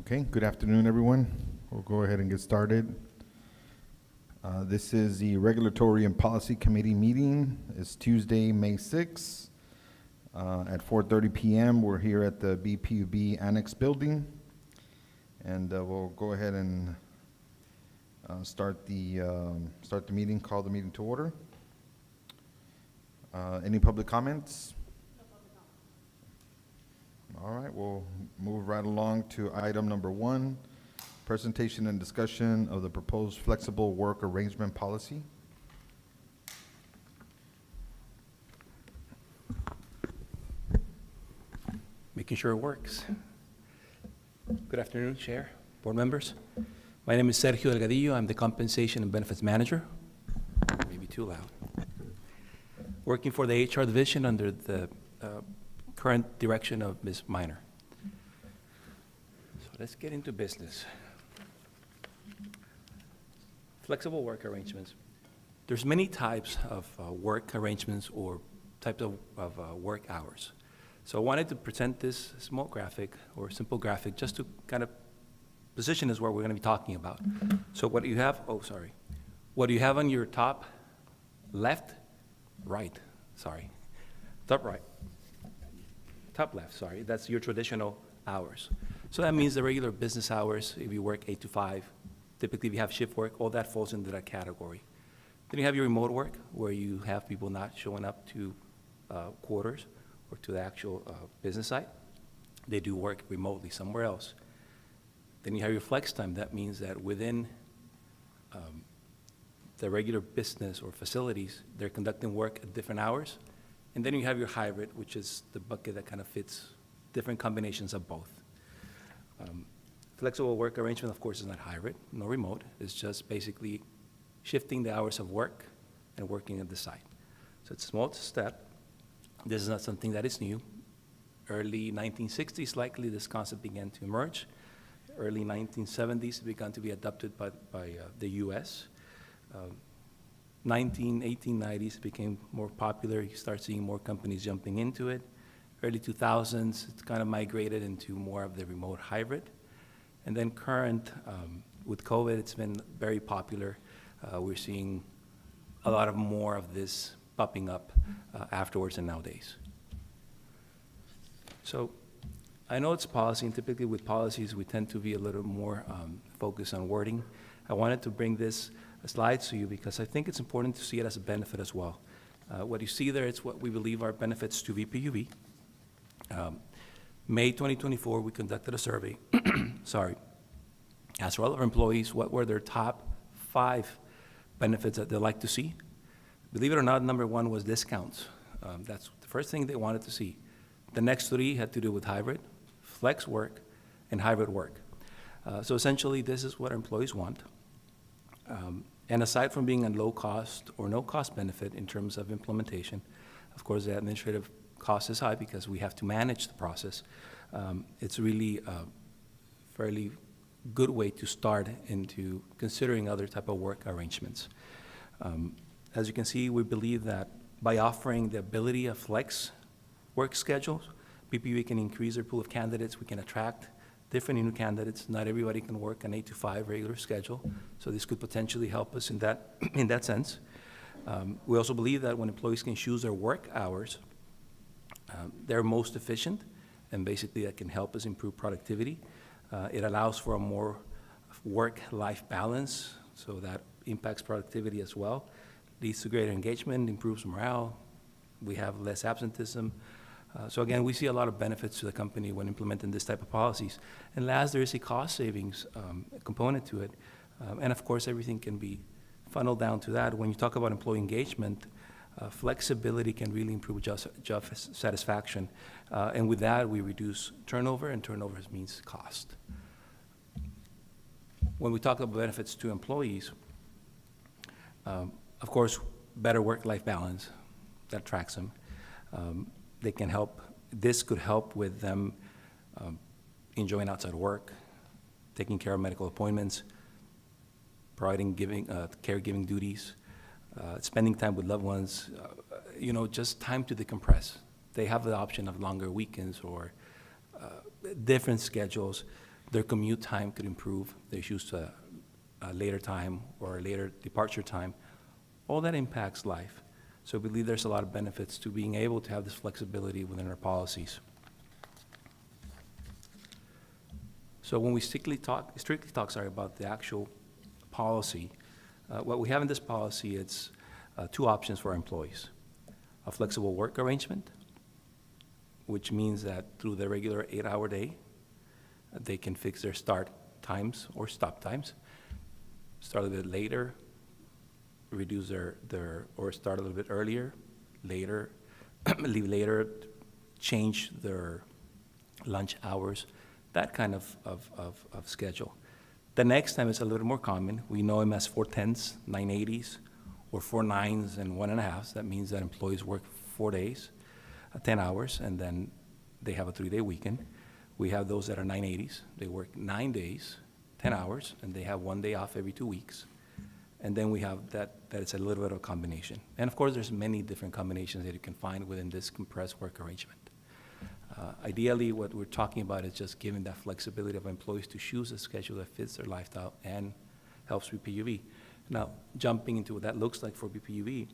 Okay, good afternoon, everyone. We'll go ahead and get started. This is the Regulatory and Policy Committee meeting. It's Tuesday, May 6th at 4:30 p.m. We're here at the BPUB Annex Building. And we'll go ahead and start the meeting, call the meeting to order. Any public comments? All right, we'll move right along to item number 1, presentation and discussion of the proposed flexible work arrangement policy. Making sure it works. Good afternoon, Chair, board members. My name is Sergio Delgadillo. I'm the Compensation and Benefits Manager. Maybe too loud. Working for the HR division under the current direction of Ms. Miner. So let's get into business. Flexible work arrangements. There's many types of work arrangements or types of work hours. So I wanted to present this small graphic or simple graphic just to kind of position us where we're going to be talking about. So what you have, what you have on your top left, top left, sorry, that's your traditional hours. So that means the regular business hours, if you work 8 to 5, typically if you have shift work, all that falls into that category. Then you have your remote work, where you have people not showing up to quarters or to the actual business site. They do work remotely somewhere else. Then you have your flex time. That means that within the regular business or facilities, they're conducting work at different hours. And then you have your hybrid, which is the bucket that kind of fits different combinations of both. Flexible work arrangement, of course, is not hybrid, no remote. It's just basically shifting the hours of work and working at the site. So it's a small step. This is not something that is new. Early 1960s, likely this concept began to emerge. Early 1970s, it began to be adopted by the US. 1890s, it became more popular. You start seeing more companies jumping into it. Early 2000s, it's kind of migrated into more of the remote hybrid. And then current, with COVID, it's been very popular. We're seeing a lot of more of this popping up afterwards and nowadays. So I know it's policy, and typically with policies, we tend to be a little more focused on wording. I wanted to bring this slides to you because I think it's important to see it as a benefit as well. What you see there, it's what we believe are benefits to VPUB. May 2024, we conducted a survey, asked all of our employees what were their top 5 benefits that they'd like to see. Believe it or not, number 1 was discounts. That's the first thing they wanted to see. The next 3 had to do with hybrid, flex work, and hybrid work. So essentially, this is what our employees want. And aside from being a low cost or no cost benefit in terms of implementation, of course, the administrative cost is high because we have to manage the process. It's really a fairly good way to start into considering other type of work arrangements. As you can see, we believe that by offering the ability of flex work schedules, BPUB can increase their pool of candidates. We can attract different new candidates. Not everybody can work an 8 to 5 regular schedule, so this could potentially help us in that sense. We also believe that when employees can choose their work hours, they're most efficient, and basically that can help us improve productivity. It allows for a more work-life balance, so that impacts productivity as well. Leads to greater engagement, improves morale. We have less absenteeism. So again, we see a lot of benefits to the company when implementing this type of policies. And last, there is a cost savings component to it. And of course, everything can be funneled down to that. When you talk about employee engagement, flexibility can really improve job satisfaction. And with that, we reduce turnover, and turnover means cost. When we talk about benefits to employees, of course, better work-life balance, that tracks them. They can help, this could help with them enjoying outside work, taking care of medical appointments, providing caregiving duties, spending time with loved ones, just time to decompress. They have the option of longer weekends or different schedules. their commute time could improve, they choose a later time or a later departure time. All that impacts life. So we believe there's a lot of benefits to being able to have this flexibility within our policies. So when we strictly talk about the actual policy, what we have in this policy, it's two options for our employees. A flexible work arrangement, which means that through their regular 8-hour day, they can fix their start times or stop times, start a bit later, reduce or start a little bit earlier, later, leave later, change their lunch hours, that kind of schedule. The next time is a little more common. We know them as 410s, 980s, or 4.9s and 1.5s. That means that employees work 4 days, 10 hours, and then they have a 3-day weekend. We have those that are 980s. They work 9 days, 10 hours, and they have 1 day off every 2 weeks. And then we have that it's a little bit of a combination. And of course, there's many different combinations that you can find within this compressed work arrangement. Ideally, what we're talking about is just giving that flexibility of employees to choose a schedule that fits their lifestyle and helps BPUV. Now, jumping into what that looks like for BPUV,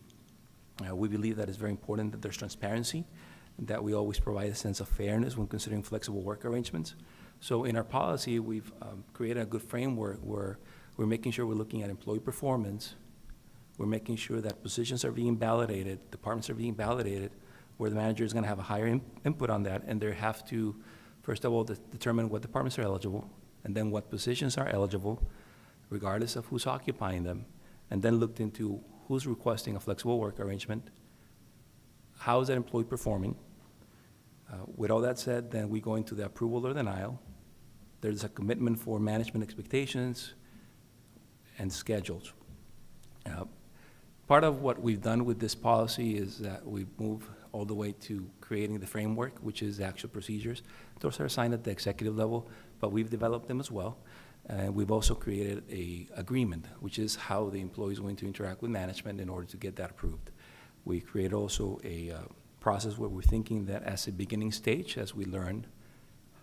we believe that it's very important that there's transparency, that we always provide a sense of fairness when considering flexible work arrangements. So in our policy, we've created a good framework where we're making sure we're looking at employee performance, we're making sure that positions are being validated, departments are being validated, where the manager is going to have a higher input on that, and they have to, first of all, determine what departments are eligible, and then what positions are eligible, regardless of who's occupying them, and then looked into who's requesting a flexible work arrangement, how is that employee performing. With all that said, then we go into the approval or denial. There's a commitment for management expectations and schedules. Part of what we've done with this policy is that we move all the way to creating the framework, which is the actual procedures. Those are assigned at the executive level, but we've developed them as well. And we've also created an agreement, which is how the employee is going to interact with management in order to get that approved. We create also a process where we're thinking that as a beginning stage, as we learn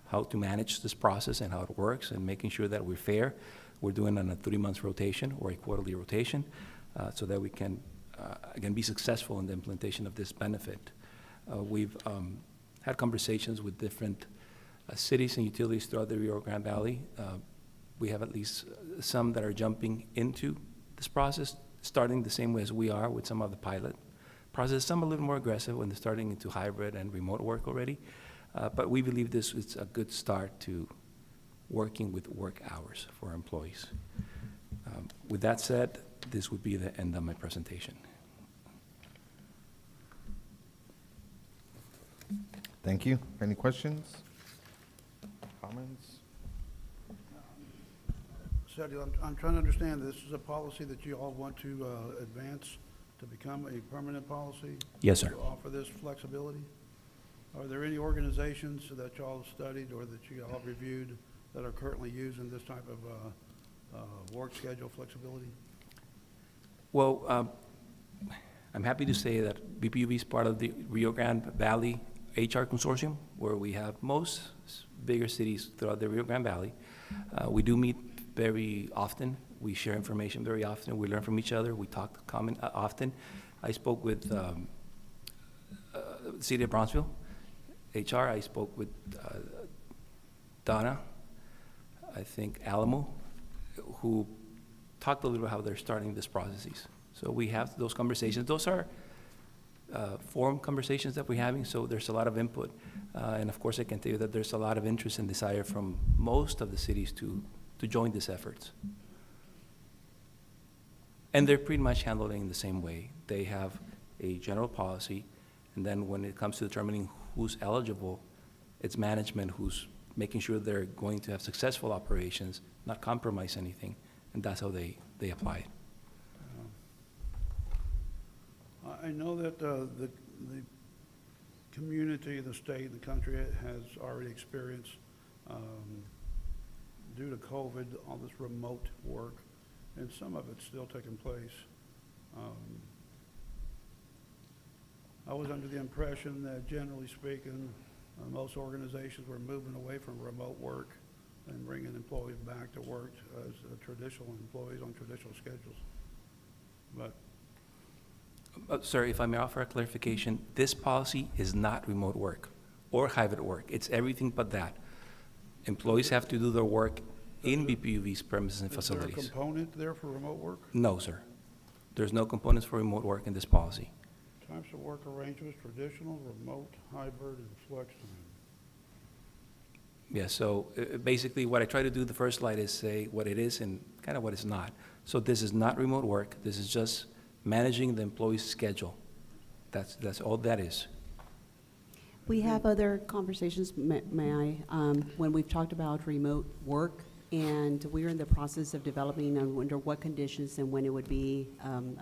how to manage this process and how it works and making sure that we're fair, we're doing on a 3-month rotation or a quarterly rotation so that we can, again, be successful in the implementation of this benefit. We've had conversations with different cities and utilities throughout the Rio Grande Valley. We have at least some that are jumping into this process, starting the same way as we are with some of the pilot process. Some a little more aggressive when they're starting into hybrid and remote work already. But we believe this is a good start to working with work hours for our employees. With that said, this would be the end of my presentation. Thank you. Any questions? Comments? Sergio, I'm trying to understand, this is a policy that you all want to advance to become a permanent policy? Yes, sir. To offer this flexibility? Are there any organizations that you all have studied or that you all have reviewed that are currently using this type of work schedule flexibility? Well, I'm happy to say that BPUV is part of the Rio Grande Valley HR Consortium, where we have most bigger cities throughout the Rio Grande Valley. We do meet very often. We share information very often. We learn from each other. We talk often. I spoke with City of Bronzeville, HR. I spoke with Donna, I think Alamo, who talked a little about how they're starting these processes. So we have those conversations. Those are forum conversations that we're having, so there's a lot of input. And of course, I can tell you that there's a lot of interest and desire from most of the cities to join these efforts. And they're pretty much handling the same way. They have a general policy, and then when it comes to determining who's eligible, it's management who's making sure they're going to have successful operations, not compromise anything, and that's how they apply it. I know that the community, the state, the country has already experienced, due to COVID, all this remote work, and some of it's still taking place. I was under the impression that, generally speaking, most organizations were moving away from remote work and bringing employees back to work as traditional employees on traditional schedules. But Sir, if I may offer a clarification, this policy is not remote work or hybrid work. It's everything but that. Employees have to do their work in BPUV's premises and is there a facilities. component there for remote work? No, sir. There's no components for remote work in this policy. Types of work arrangements, traditional, remote, hybrid, and flex time. Yeah, so basically what I try to do the first slide is say what it is and kind of what it's not. So this is not remote work. This is just managing the employee's schedule. That's all that is. We have other conversations, may I, when we've talked about remote work, and we're in the process of developing under what conditions and when it would be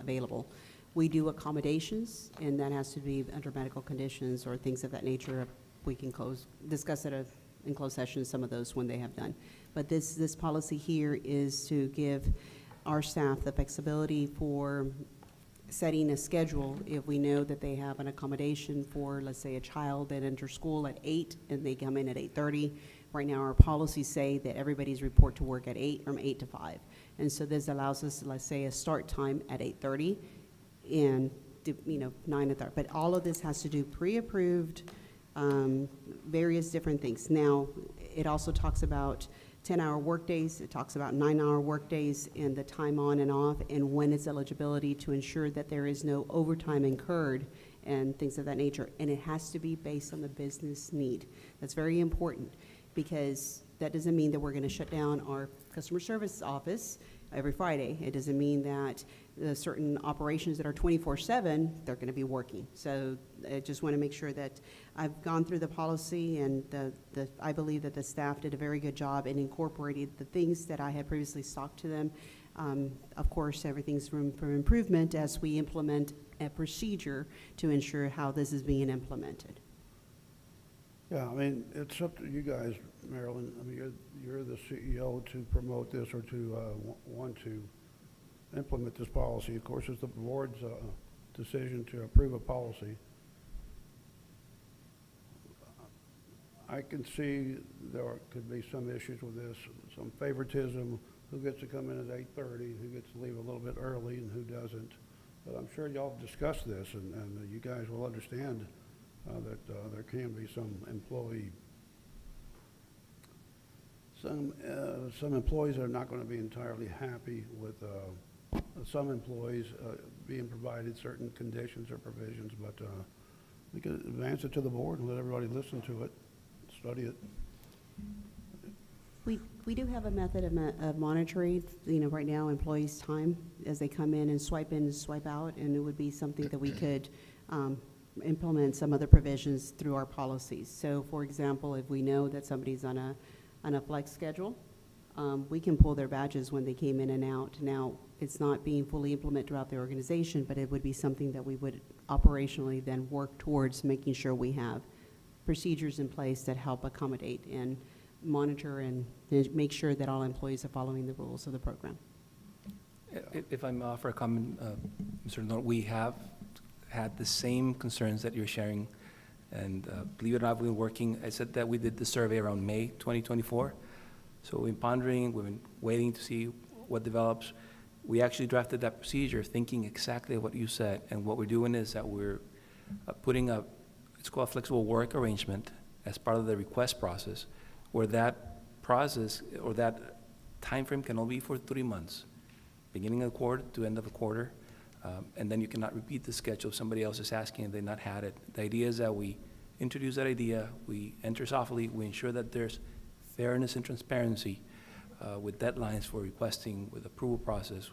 available. We do accommodations, and that has to be under medical conditions or things of that nature. We can discuss it in closed session, some of those when they have done. But this policy here is to give our staff the flexibility for setting a schedule if we know that they have an accommodation for, let's say, a child that enters school at 8 and they come in at 8:30. Right now, our policies say that everybody's report to work at 8 from 8 to 5. And so this allows us, let's say, a start time at 8:30 and, 9 to 30. But all of this has to do pre-approved, various different things. Now, it also talks about 10-hour workdays, it talks about 9-hour workdays and the time on and off and when it's eligibility to ensure that there is no overtime incurred and things of that nature. And it has to be based on the business need. That's very important because that doesn't mean that we're going to shut down our customer service office every Friday. It doesn't mean that the certain operations that are 24/7, they're going to be working. So I just want to make sure that I've gone through the policy, and I believe that the staff did a very good job and incorporated the things that I had previously talked to them. Of course, everything's room for improvement as we implement a procedure to ensure how this is being implemented. Yeah, I mean, it's up to you guys, Marilyn. I mean, you're the CEO to promote this or to want to implement this policy. Of course, it's the board's decision to approve a policy. I can see there could be some issues with this, some favoritism, who gets to come in at 8:30, who gets to leave a little bit early, and who doesn't. But I'm sure y'all have discussed this, and you guys will understand that there can be some employees are not going to be entirely happy with some employees being provided certain conditions or provisions, but we can advance it to the board and let everybody listen to it, study it. We do have a method of monitoring, right now, employees' time as they come in and swipe out, and it would be something that we could implement some other provisions through our policies. So, for example, if we know that somebody's on a flex schedule, we can pull their badges when they came in and out. Now, it's not being fully implemented throughout the organization, but it would be something that we would operationally then work towards making sure we have procedures in place that help accommodate and monitor and make sure that all employees are following the rules of the program. If I may offer a comment, Mr. Norton, we have had the same concerns that you're sharing, and believe it or not, we've been working. I said that we did the survey around May 2024, so we've been pondering, we've been waiting to see what develops. We actually drafted that procedure thinking exactly what you said, and what we're doing is that we're putting it's called a flexible work arrangement as part of the request process, where that process or that time frame can only be for 3 months, beginning of the quarter to end of the quarter. And then you cannot repeat the schedule if somebody else is asking and they've not had it. The idea is that we introduce that idea, we enter softly, we ensure that there's fairness and transparency with deadlines for requesting, with approval process,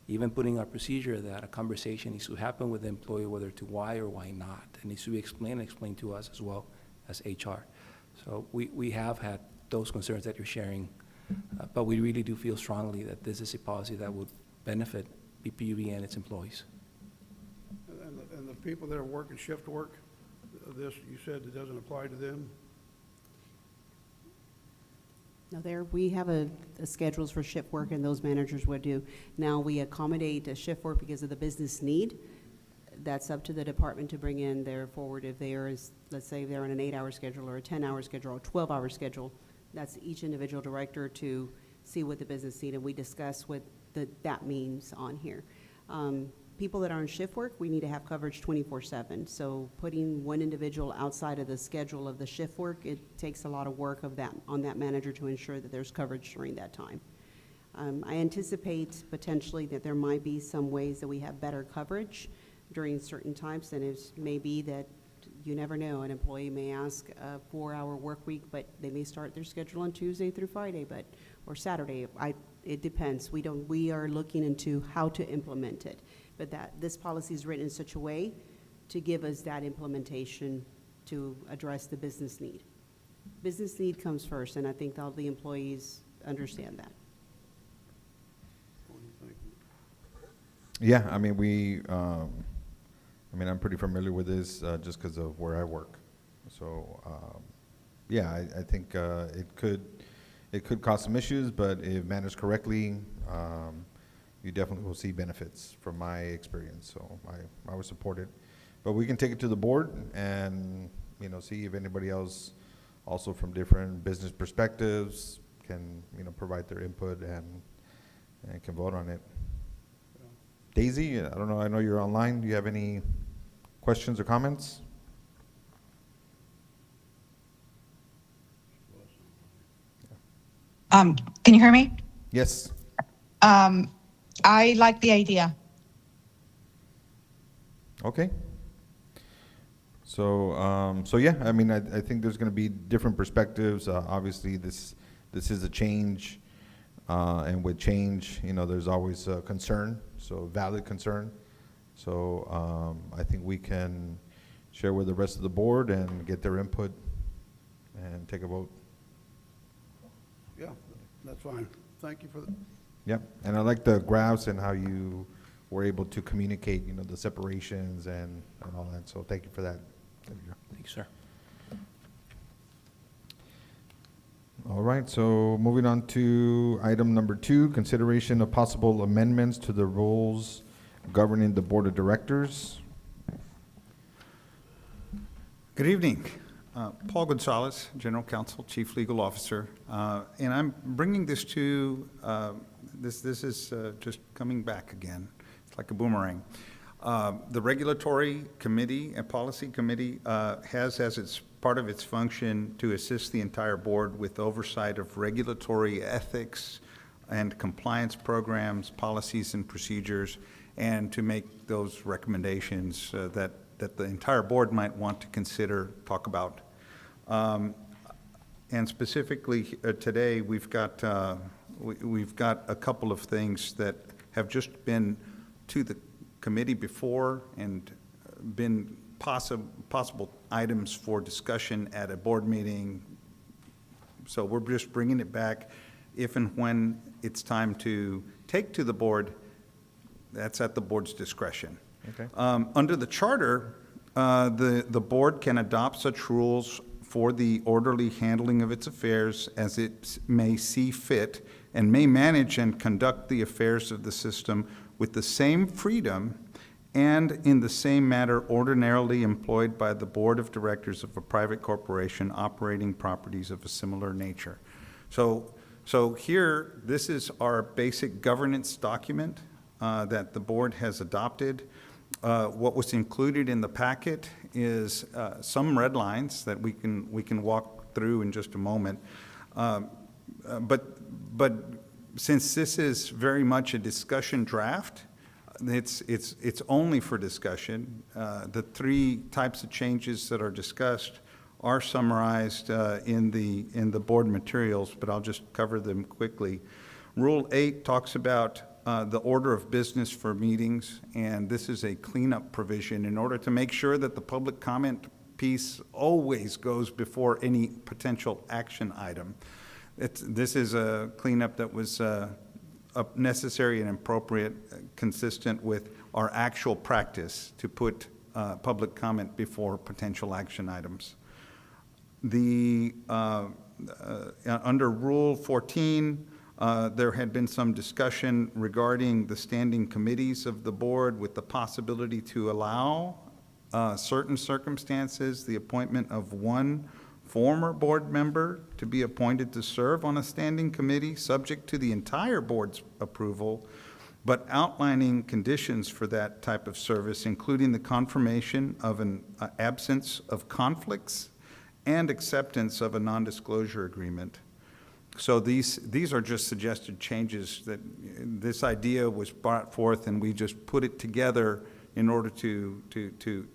even putting our procedure that a conversation needs to happen with the employee, whether to why or why not. It needs to be explained to us as well as HR. So we have had those concerns that you're sharing, but we really do feel strongly that this is a policy that would benefit BPUV and its employees. And the people that are working shift work, this, you said it doesn't apply to them? No, we have schedules for shift work, and those managers would do. Now, we accommodate a shift work because of the business need. That's up to the department to bring in their forward if there is, let's say they're on an 8-hour schedule or a 10-hour schedule or a 12-hour schedule. That's each individual director to see what the business need, and we discuss what that means on here. People that are on shift work, we need to have coverage 24/7. So putting one individual outside of the schedule of the shift work, it takes a lot of work on that manager to ensure that there's coverage during that time. I anticipate potentially that there might be some ways that we have better coverage during certain times, and it may be that, you never know, an employee may ask a 4-hour work week, but they may start their schedule on Tuesday through Friday, or Saturday. It depends. We are looking into how to implement it, but this policy is written in such a way to give us that implementation to address the business need. Business need comes first, and I think all the employees understand that. What do you think? Yeah, I mean, I'm pretty familiar with this just because of where I work. So, yeah, I think it could cause some issues, but if managed correctly, you definitely will see benefits from my experience. So I would support it. But we can take it to the board and, see if anybody else also from different business perspectives can, provide their input and can vote on it. Daisy, I don't know, I know you're online. Do you have any questions or comments? Can you hear me? Yes. I like the idea. Okay. So yeah, I mean, I think there's going to be different perspectives. Obviously, this is a change, and with change, there's always a concern, so valid concern. So I think we can share with the rest of the board and get their input and take a vote. Yeah, that's fine. Thank you for the, Yeah, and I like the graphs and how you were able to communicate, the separations and all that. So thank you for that. There you go. Thank you, sir. All right, so moving on to item number 2, consideration of possible amendments to the rules governing the Board of Directors. Good evening. Paul Gonzalez, General Counsel, Chief Legal Officer, and I'm bringing this to, this is just coming back again. It's like a boomerang. The Regulatory Committee and Policy Committee has as its part of its function to assist the entire board with oversight of regulatory ethics and compliance programs, policies and procedures, and to make those recommendations that the entire board might want to consider, talk about. And specifically today, we've got a couple of things that have just been to the committee before and been possible items for discussion at a board meeting. So we're just bringing it back if and when it's time to take to the board. That's at the board's discretion. Okay. Under the charter, the board can adopt such rules for the orderly handling of its affairs as it may see fit, and may manage and conduct the affairs of the system with the same freedom and in the same manner ordinarily employed by the board of directors of a private corporation operating properties of a similar nature. So here, this is our basic governance document that the board has adopted. What was included in the packet is some red lines that we can walk through in just a moment. But since this is very much a discussion draft, it's only for discussion. The 3 types of changes that are discussed are summarized in the board materials, but I'll just cover them quickly. Rule 8 talks about the order of business for meetings, and this is a cleanup provision in order to make sure that the public comment piece always goes before any potential action item. This is a cleanup that was necessary and appropriate, consistent with our actual practice to put public comment before potential action items. Under Rule 14, there had been some discussion regarding the standing committees of the board with the possibility to allow certain circumstances the appointment of one former board member to be appointed to serve on a standing committee, subject to the entire board's approval, but outlining conditions for that type of service, including the confirmation of an absence of conflicts and acceptance of a non-disclosure agreement. So these are just suggested changes that this idea was brought forth, and we just put it together in order to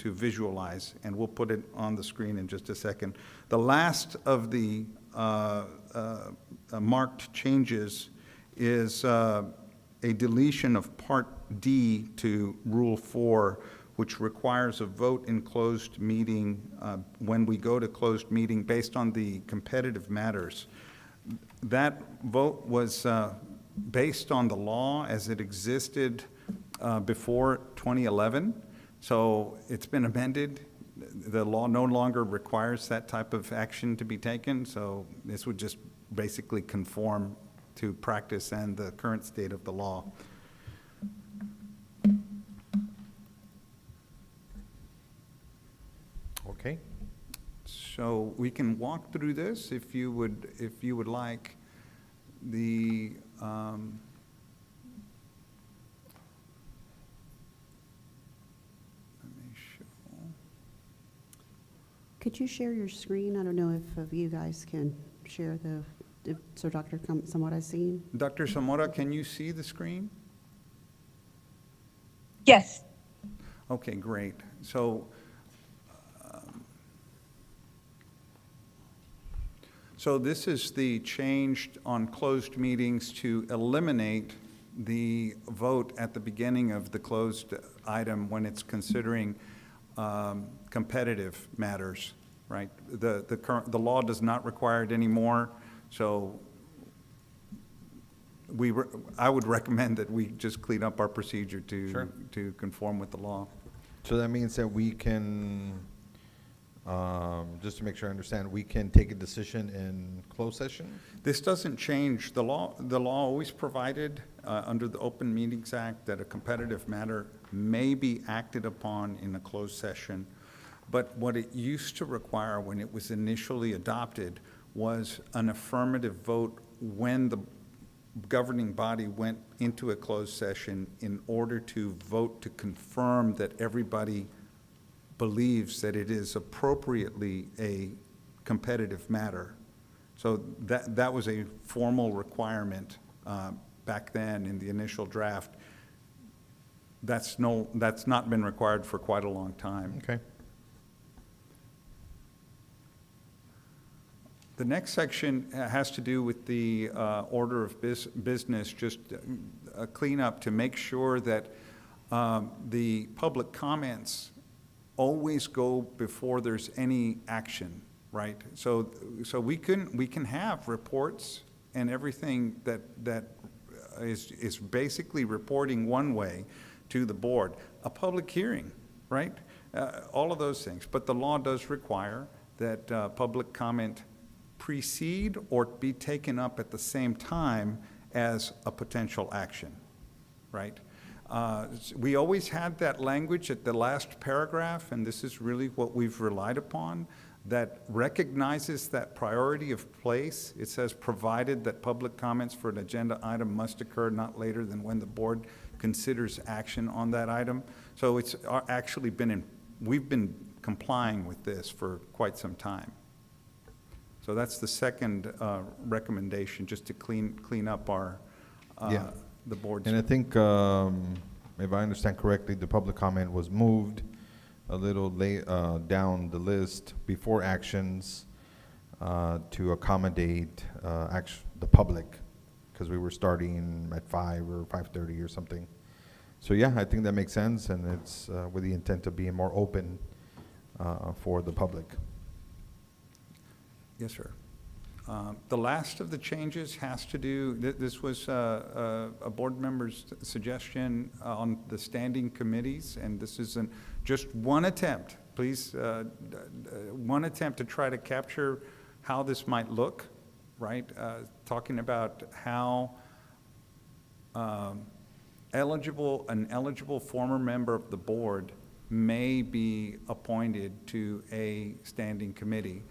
visualize, and we'll put it on the screen in just a second. The last of the marked changes is a deletion of Part D to Rule 4, which requires a vote in closed meeting when we go to closed meeting based on the competitive matters. That vote was based on the law as it existed before 2011, so it's been amended. The law no longer requires that type of action to be taken, so this would just basically conform to practice and the current state of the law. Okay. So we can walk through this if you would like. The let me show. Could you share your screen? I don't know if you guys can share so Dr. Zamora has seen. Dr. Zamora, can you see the screen? Yes. Okay, great. So this is the change on closed meetings to eliminate the vote at the beginning of the closed item when it's considering competitive matters, right? The law does not require it anymore, so I would recommend that we just clean up our procedure Sure. to conform with the law. So that means that we can, just to make sure I understand, we can take a decision in closed session? This doesn't change. The law always provided under the Open Meetings Act that a competitive matter may be acted upon in a closed session. But what it used to require when it was initially adopted was an affirmative vote when the governing body went into a closed session in order to vote to confirm that everybody believes that it is appropriately a competitive matter. So that was a formal requirement back then in the initial draft. That's not been required for quite a long time. Okay. The next section has to do with the order of business, just a cleanup to make sure that the public comments always go before there's any action, right? So we can have reports and everything that is basically reporting one way to the board. A public hearing, right? All of those things. But the law does require that public comment precede or be taken up at the same time as a potential action, right? We always had that language at the last paragraph, and this is really what we've relied upon, that recognizes that priority of place. It says, provided that public comments for an agenda item must occur not later than when the board considers action on that item. So it's actually we've been complying with this for quite some time. So that's the second recommendation, just to clean up our, Yeah. the board's. And I think, if I understand correctly, the public comment was moved a little down the list before actions to accommodate the public, because we were starting at 5 or 5:30 or something. So yeah, I think that makes sense, and it's with the intent of being more open for the public. Yes, sir. The last of the changes has to do, this was a board member's suggestion on the standing committees, and this is just one attempt, please, one attempt to try to capture how this might look, right? Talking about how an eligible former member of the board may be appointed to a standing committee.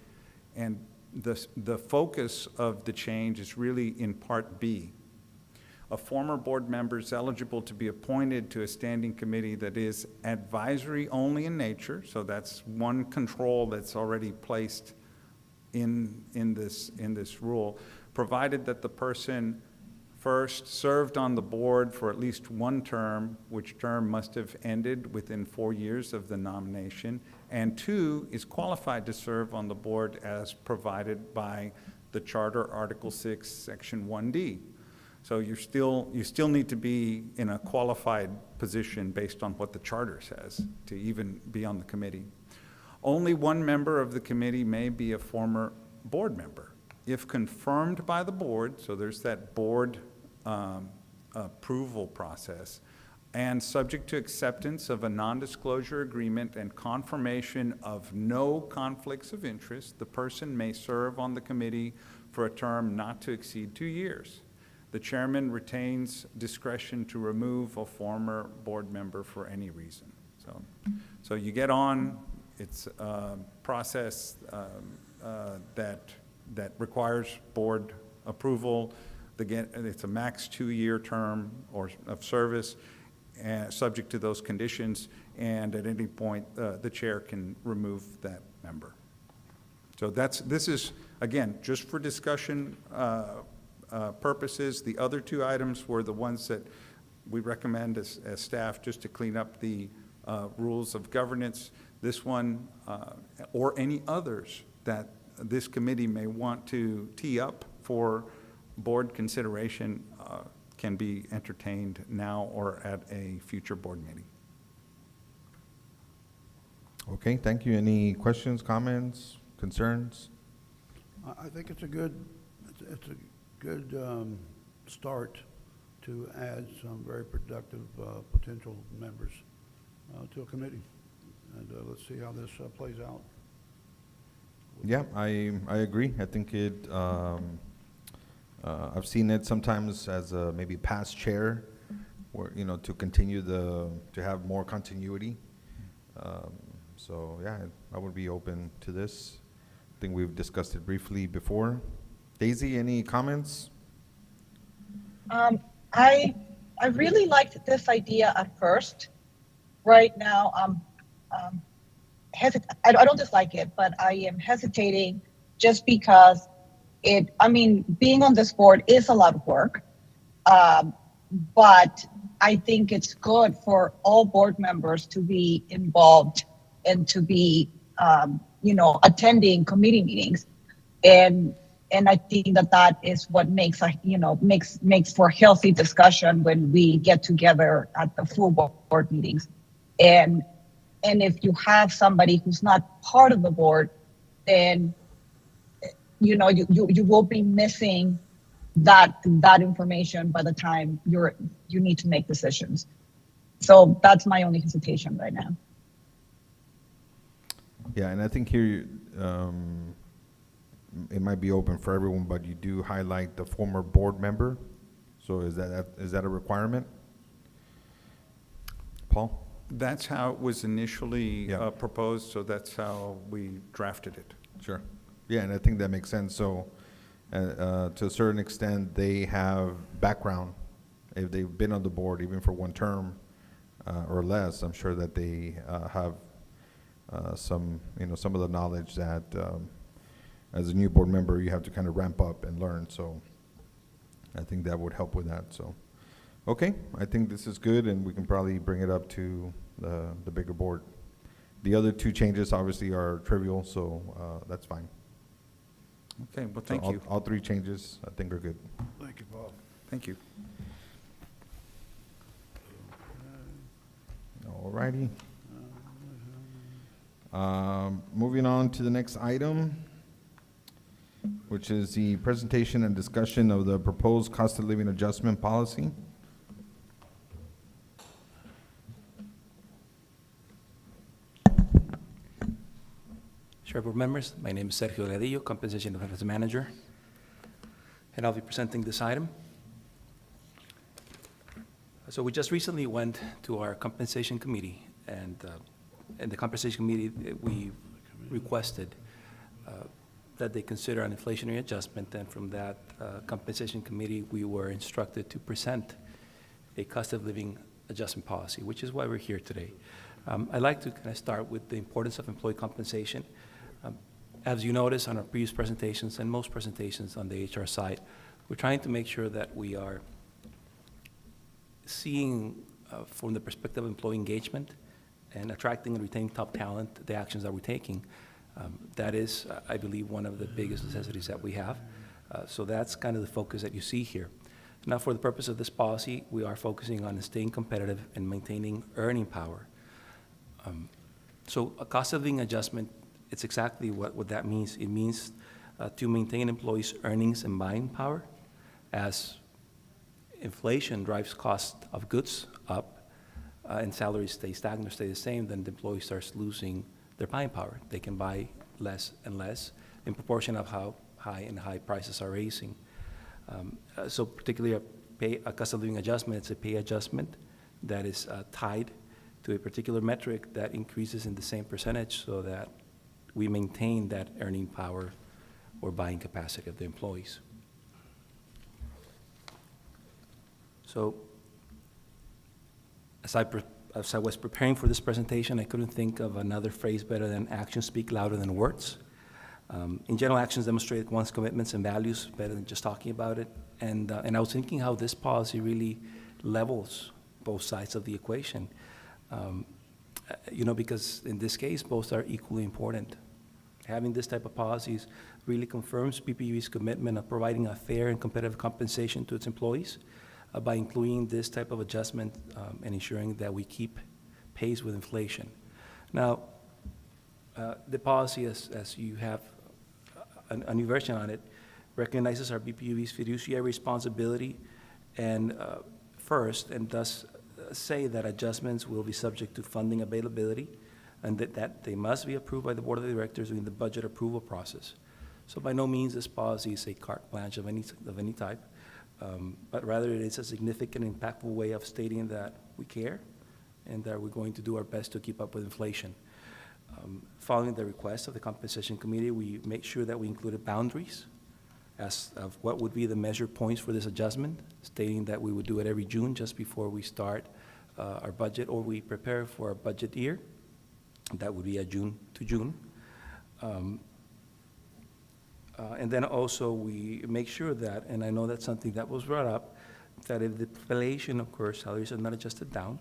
And the focus of the change is really in Part B. A former board member is eligible to be appointed to a standing committee that is advisory only in nature, so that's one control that's already placed in this rule, provided that the person first served on the board for at least one term, which term must have ended within 4 years of the nomination, and two, is qualified to serve on the board as provided by the Charter, Article 6, Section 1D. So you still need to be in a qualified position based on what the charter says to even be on the committee. Only one member of the committee may be a former board member. If confirmed by the board, so there's that board approval process, and subject to acceptance of a non-disclosure agreement and confirmation of no conflicts of interest, the person may serve on the committee for a term not to exceed 2 years. The chairman retains discretion to remove a former board member for any reason. So you get on, it's a process that requires board approval. Again, it's a max 2-year term of service, subject to those conditions, and at any point, the chair can remove that member. So this is, again, just for discussion purposes. The other two items were the ones that we recommend as staff just to clean up the rules of governance. This one, or any others that this committee may want to tee up for board consideration, can be entertained now or at a future board meeting. Okay, thank you. Any questions, comments, concerns? I think it's a good start to add some very productive potential members to a committee. And let's see how this plays out. Yeah, I agree. I think I've seen it sometimes as a maybe past chair, where, to continue to have more continuity. So yeah, I would be open to this. I think we've discussed it briefly before. Daisy, any comments? I really liked this idea at first. Right now, I don't dislike it, but I am hesitating just because being on this board is a lot of work. But I think it's good for all board members to be involved and to be, attending committee meetings. And I think that is what makes for healthy discussion when we get together at the full board meetings. And if you have somebody who's not part of the board, then you will be missing that information by the time you need to make decisions. So that's my only hesitation right now. Yeah, and I think here it might be open for everyone, but you do highlight the former board member. So is that a requirement? Paul? That's how it was initially Yeah. proposed, so that's how we drafted it. Sure. Yeah, and I think that makes sense. So to a certain extent, they have background. If they've been on the board even for one term or less, I'm sure that they have some of the knowledge that as a new board member, you have to kind of ramp up and learn. So I think that would help with that. So, okay, I think this is good, and we can probably bring it up to the bigger board. The other two changes obviously are trivial, so that's fine. Okay, well, So thank you. All three changes, I think, are good. Thank you, Bob. Thank you. All righty. Moving on to the next item, which is the presentation and discussion of the proposed cost of living adjustment policy. Sure, board members, my name is Sergio Ledillo, Compensation and Benefits Manager, and I'll be presenting this item. So we just recently went to our compensation committee, and in the compensation committee, we requested that they consider an inflationary adjustment, and from that compensation committee, we were instructed to present a cost of living adjustment policy, which is why we're here today. I'd like to kind of start with the importance of employee compensation. As you notice on our previous presentations and most presentations on the HR side, we're trying to make sure that we are seeing from the perspective of employee engagement and attracting and retaining top talent, the actions that we're taking. That is, I believe, one of the biggest necessities that we have. So that's kind of the focus that you see here. Now, for the purpose of this policy, we are focusing on staying competitive and maintaining earning power. So a cost of living adjustment, it's exactly what that means. It means to maintain employees' earnings and buying power as inflation drives cost of goods up and salaries stay stagnant or stay the same, then the employee starts losing their buying power. They can buy less and less in proportion of how high prices are raising. So particularly a cost of living adjustment, it's a pay adjustment that is tied to a particular metric that increases in the same percentage so that we maintain that earning power or buying capacity of the employees. So as I was preparing for this presentation, I couldn't think of another phrase better than actions speak louder than words. In general, actions demonstrate one's commitments and values better than just talking about it. And I was thinking how this policy really levels both sides of the equation. Because in this case, both are equally important. Having this type of policies really confirms PPU's commitment of providing a fair and competitive compensation to its employees by including this type of adjustment and ensuring that we keep pace with inflation. Now, the policy, as you have a new version on it, recognizes our BPUB's fiduciary responsibility and first, and thus say that adjustments will be subject to funding availability and that they must be approved by the Board of Directors during the budget approval process. So by no means this policy is a carte blanche of any type, but rather it is a significant, impactful way of stating that we care and that we're going to do our best to keep up with inflation. Following the request of the Compensation Committee, we make sure that we included boundaries as of what would be the measure points for this adjustment, stating that we would do it every June just before we start our budget or we prepare for our budget year. That would be a June to June. And then also we make sure that, and I know that's something that was brought up, that if the inflation occurs, salaries are not adjusted down.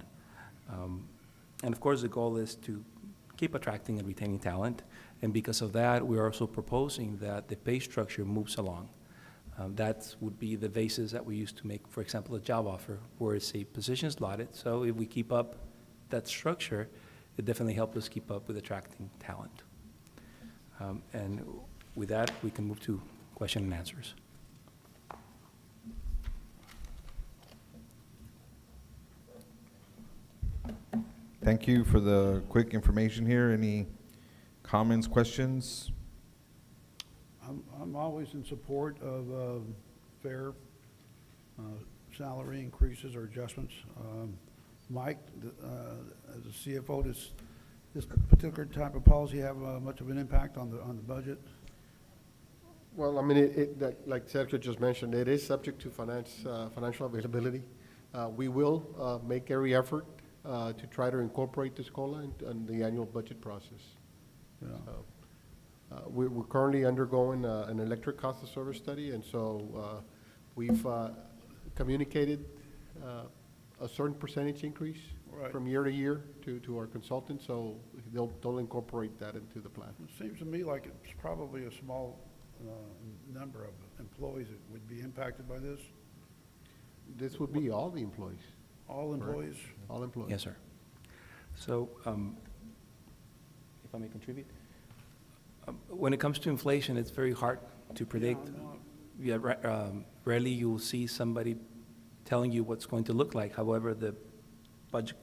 And of course, the goal is to keep attracting and retaining talent. And because of that, we're also proposing that the pay structure moves along. That would be the basis that we use to make, for example, a job offer, where it's a position slotted. So if we keep up that structure, it definitely helps us keep up with attracting talent. And with that, we can move to question and answers. Thank you for the quick information here. Any comments, questions? I'm always in support of fair salary increases or adjustments. Mike, as a CFO, does this particular type of policy have much of an impact on the budget? Well, I mean, like Sergio just mentioned, it is subject to financial availability. We will make every effort to try to incorporate this COLA in the annual budget process. Yeah. We're currently undergoing an electric cost of service study, and so we've communicated a certain percentage increase Right. from year to year to our consultants, so they'll incorporate that into the plan. It seems to me like it's probably a small number of employees that would be impacted by this. This would be all the employees, All employees? all employees. Yes, sir. So, if I may contribute, when it comes to inflation, it's very hard to predict. Yeah, Rarely you will see somebody telling you what's going to look like. However, the budget,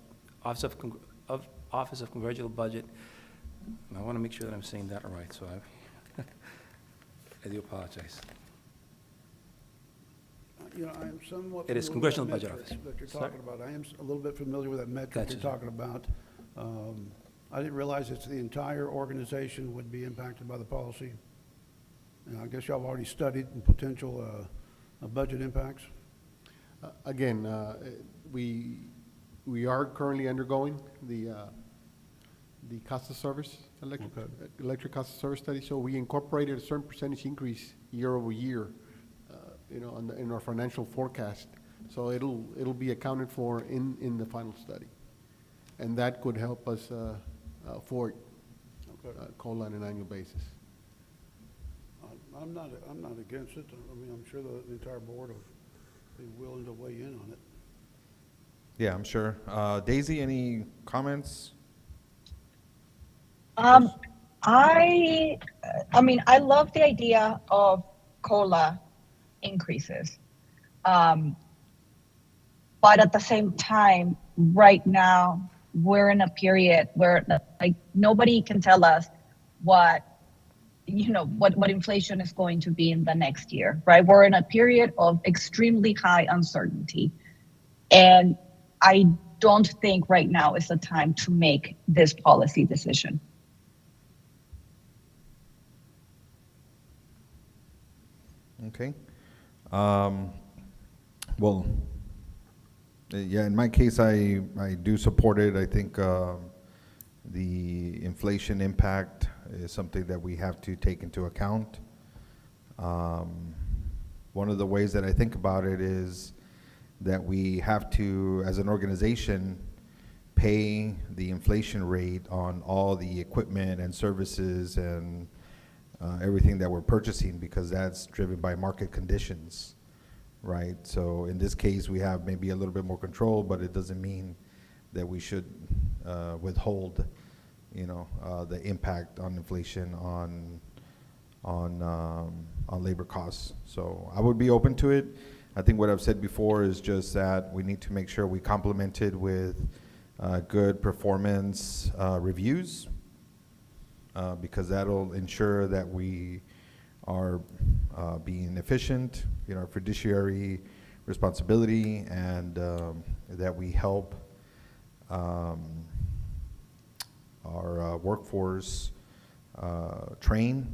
Office of Congressional Budget, and I want to make sure that I'm saying that right, so I do apologize. You know, I am somewhat. It is familiar with Congressional that Budget metric Office. That you're Sorry? talking about. I am a little bit familiar with that metric Gotcha. you're talking about. I didn't realize it's the entire organization would be impacted by the policy. And I guess y'all have already studied potential budget impacts? Again, we are currently undergoing the cost of service, electric cost of service study. So we incorporated a certain percentage increase year over year, in our financial forecast. So it'll be accounted for in the final study. And that could help us afford COLA on an annual basis. I'm not against it. I mean, I'm sure the entire board will be willing to weigh in on it. Yeah, I'm sure. Daisy, any comments? I mean, I love the idea of COLA increases. But at the same time, right now, we're in a period where like nobody can tell us what inflation is going to be in the next year, right? We're in a period of extremely high uncertainty. And I don't think right now is the time to make this policy decision. Okay. Well, yeah, in my case, I do support it. I think the inflation impact is something that we have to take into account. One of the ways that I think about it is that we have to, as an organization, pay the inflation rate on all the equipment and services and everything that we're purchasing, because that's driven by market conditions, right? So in this case, we have maybe a little bit more control, but it doesn't mean that we should withhold, the impact on inflation on labor costs. So I would be open to it. I think what I've said before is just that we need to make sure we complement it with good performance reviews, because that'll ensure that we are being efficient, our fiduciary responsibility, and that we help our workforce train,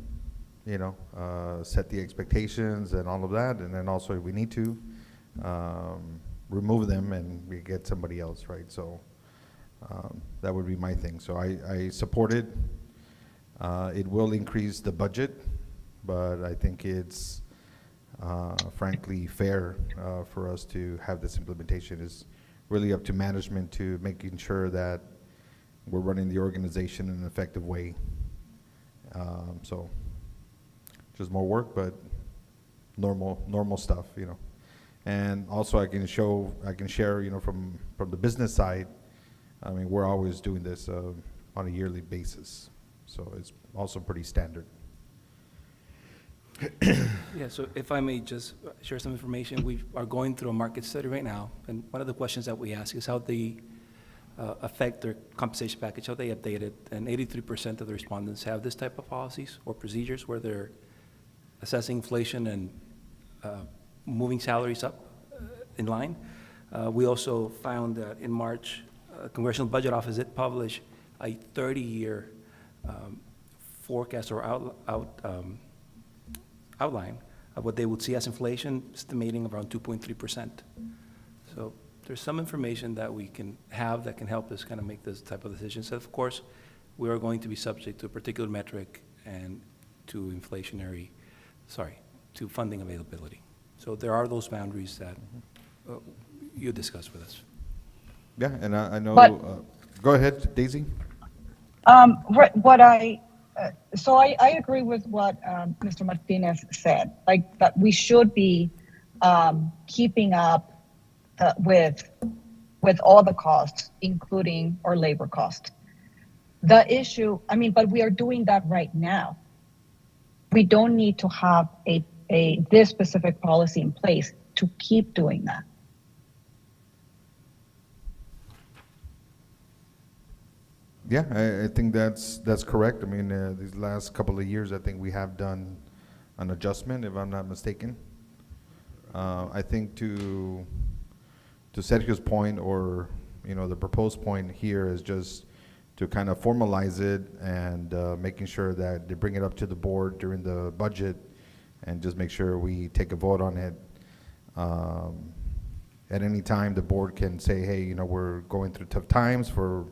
set the expectations and all of that, and then also if we need to, remove them and we get somebody else, right? So that would be my thing. So I support it. It will increase the budget, but I think it's frankly fair for us to have this implementation. Is really up to management to making sure that we're running the organization in an effective way. So just more work, but normal stuff, And also I can share, from the business side, I mean, we're always doing this on a yearly basis. So it's also pretty standard. Yeah, so if I may just share some information, we are going through a market study right now, and one of the questions that we ask is how they affect their compensation package, how they update it, and 83% of the respondents have this type of policies or procedures where they're assessing inflation and moving salaries up in line. We also found that in March, Congressional Budget Office did publish a 30-year forecast or outline of what they would see as inflation, estimating around 2.3%. So there's some information that we can have that can help us kind of make this type of decisions. So of course, we are going to be subject to a particular metric and to to funding availability. So there are those boundaries that you discussed with us. Yeah, and I know, But- go ahead, Daisy. So I agree with what Mr. Martinez said, like that we should be keeping up with all the costs, including our labor cost. The issue, but we are doing that right now. We don't need to have this specific policy in place to keep doing that. Yeah, I think that's correct. I mean, these last couple of years, I think we have done an adjustment, if I'm not mistaken. I think to Sergio's point, or the proposed point here is just to kind of formalize it and making sure that they bring it up to the board during the budget and just make sure we take a vote on it. At any time, the board can say, hey, you know, we're going through tough times for,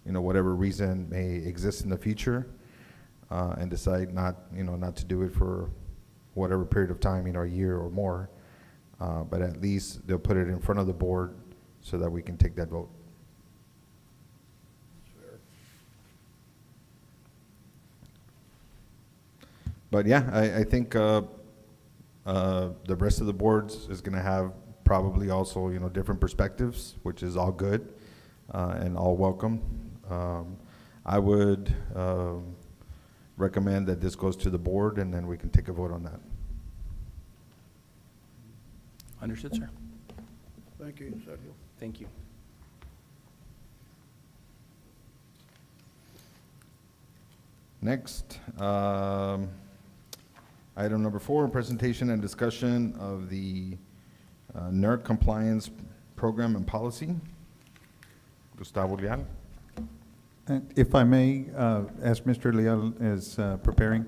you know, whatever reason may exist in the future, and decide not, you know, not to do it for whatever period of time, you know, a year or more. But at least they'll put it in front of the board so that we can take that vote. But yeah, I think the rest of the boards is going to have probably also, you know, different perspectives, which is all good and all welcome. I would recommend that this goes to the board, and then we can take a vote on that. Understood, sir. Thank you, Sergio. Thank you. Next, item number 4, presentation and discussion of the NERC compliance program and policy. Gustavo Leal. If I may, as Mr. Leal is preparing,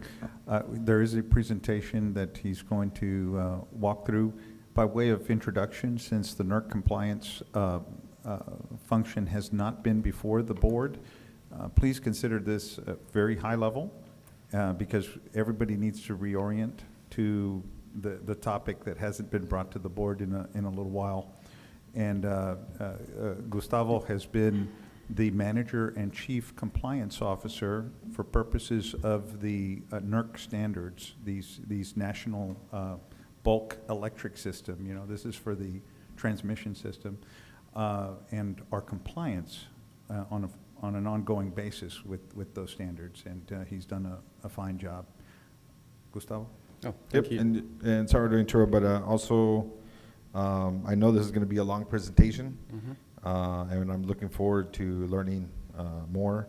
there is a presentation that he's going to walk through by way of introduction, since the NERC compliance function has not been before the board. Please consider this very high level, because everybody needs to reorient to the topic that hasn't been brought to the board in a little while. And Gustavo has been the manager and chief compliance officer for purposes of the NERC standards, these national bulk electric system. You know, this is for the transmission system, and our compliance on an ongoing basis with those standards. And he's done a fine job. Gustavo? Oh, Yep, thank you. and sorry to interrupt, but also, I know this is going to be a long presentation, and I'm looking forward to learning more.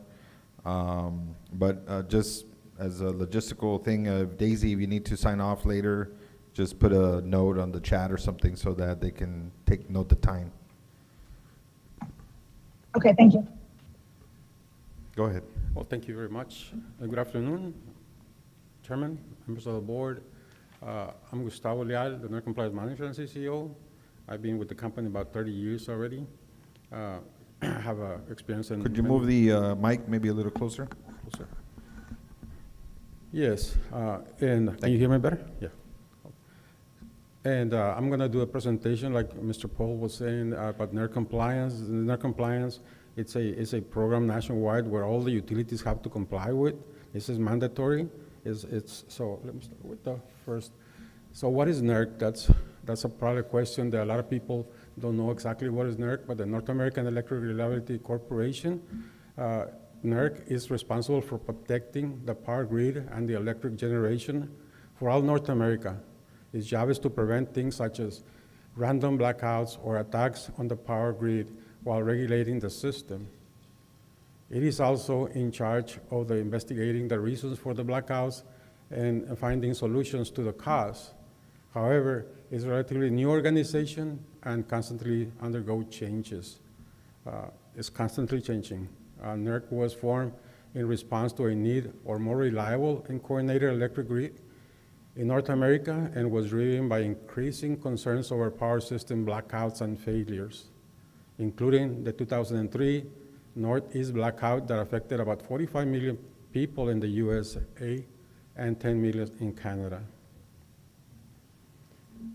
But just as a logistical thing, Daisy, if you need to sign off later, just put a note on the chat or something so that they can note the time. Okay, thank you. Go ahead. Well, thank you very much. Good afternoon, Chairman, members of the board. I'm Gustavo Leal, the NERC Compliance Manager and CCO. I've been with the company about 30 years already. I have experience in... Could you move the mic maybe a little closer? Closer. Yes, and can you hear me better? Yeah. And I'm going to do a presentation, like Mr. Paul was saying, about NERC compliance. NERC compliance, it's a program nationwide where all the utilities have to comply with. This is mandatory. So let me start with the first. So what is NERC? That's probably a question that a lot of people don't know exactly what is NERC, but the North American Electric Reliability Corporation, NERC is responsible for protecting the power grid and the electric generation for all North America. Its job is to prevent things such as random blackouts or attacks on the power grid while regulating the system. It is also in charge of investigating the reasons for the blackouts and finding solutions to the cause. However, it's a relatively new organization and constantly undergo changes. It's constantly changing. NERC was formed in response to a need for more reliable and coordinated electric grid in North America, and was driven by increasing concerns over power system blackouts and failures, including the 2003 Northeast blackout that affected about 45 million people in the USA and 10 million in Canada.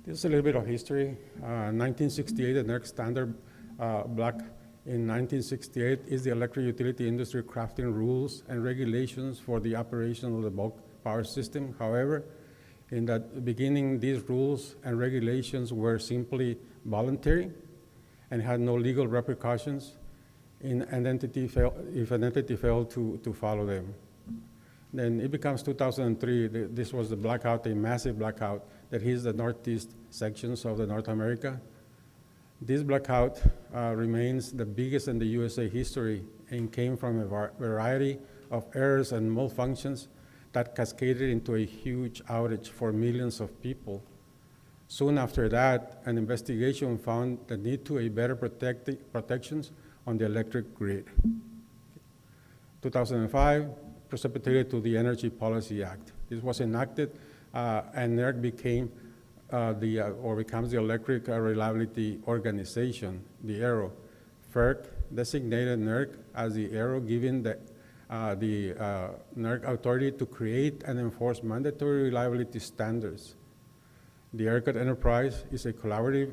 This is a little bit of history. 1968, the NERC standard block in 1968 is the electric utility industry crafting rules and regulations for the operation of the bulk power system. However, in the beginning, these rules and regulations were simply voluntary and had no legal repercussions if an entity failed to follow them. Then it becomes 2003, this was the blackout, a massive blackout that hits the northeast sections of the North America. This blackout remains the biggest in the USA history and came from a variety of errors and malfunctions that cascaded into a huge outage for millions of people. Soon after that, an investigation found the need to a better protections on the electric grid. 2005 precipitated to the Energy Policy Act. This was enacted and NERC became or becomes the Electric Reliability Organization, the ARO. FERC designated NERC as the ARO, giving the NERC authority to create and enforce mandatory reliability standards. The ERCOT enterprise is a collaborative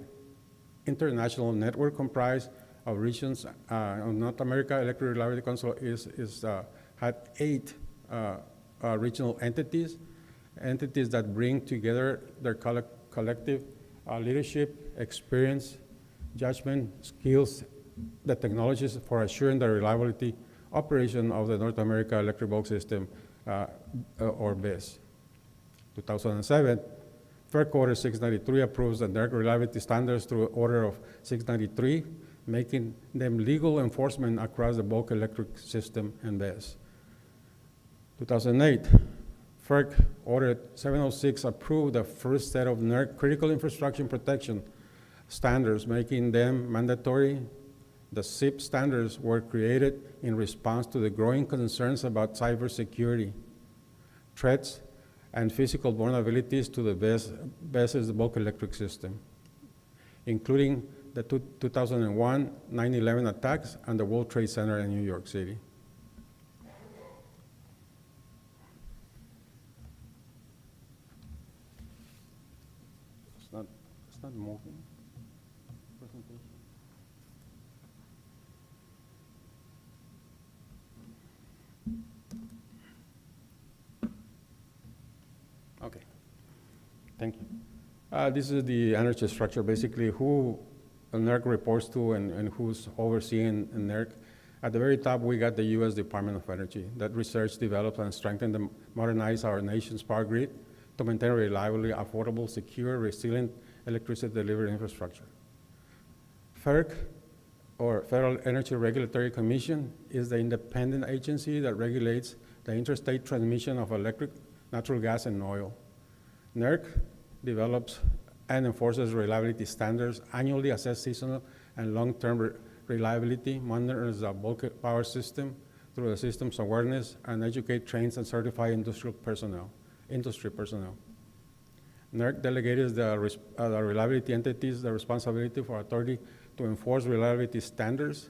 international network comprised of regions. North America Electric Reliability Council had 8 regional entities that bring together their collective leadership, experience, judgment, skills, the technologies for assuring the reliability operation of the North America Electric Bulk System, or BES. 2007, FERC Order 693 approves the NERC reliability standards through Order of 693, making them legal enforcement across the bulk electric system and BES. 2008, FERC Order 706 approved the first set of NERC critical infrastructure protection standards, making them mandatory. The SIP standards were created in response to the growing concerns about cybersecurity, threats, and physical vulnerabilities to the BES's bulk electric system, including the 2001 9/11 attacks and the World Trade Center in New York City. It's not moving. Presentation. Okay, thank you. This is the energy structure, basically who NERC reports to and who's overseeing NERC. At the very top, we got the U.S. Department of Energy that research, develops, and strengthens and modernize our nation's power grid to maintain reliably, affordable, secure, resilient electricity delivery infrastructure. FERC, or Federal Energy Regulatory Commission, is the independent agency that regulates the interstate transmission of electric, natural gas, and oil. NERC develops and enforces reliability standards, annually assess seasonal and long-term reliability, monitors the bulk power system through the system's awareness, and educate, trains, and certify industry personnel. NERC delegates the reliability entities the responsibility for authority to enforce reliability standards.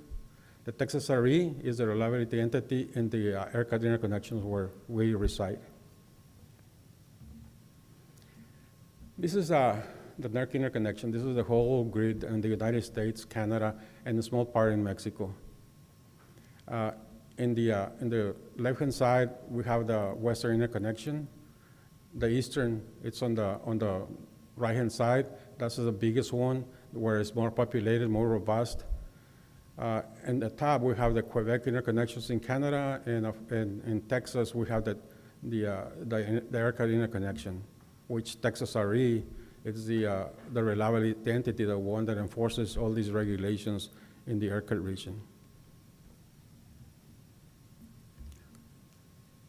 The Texas RE is the reliability entity in the ERCOT interconnections where we reside. This is the NERC interconnection. This is the whole grid in the United States, Canada, and a small part in Mexico. In the left-hand side, we have the western interconnection. The eastern, it's on the right-hand side. That's the biggest one, where it's more populated, more robust. And the top, we have the Quebec interconnections in Canada, and in Texas, we have the ERCOT interconnection, which Texas RE is the reliability entity, the one that enforces all these regulations in the ERCOT region.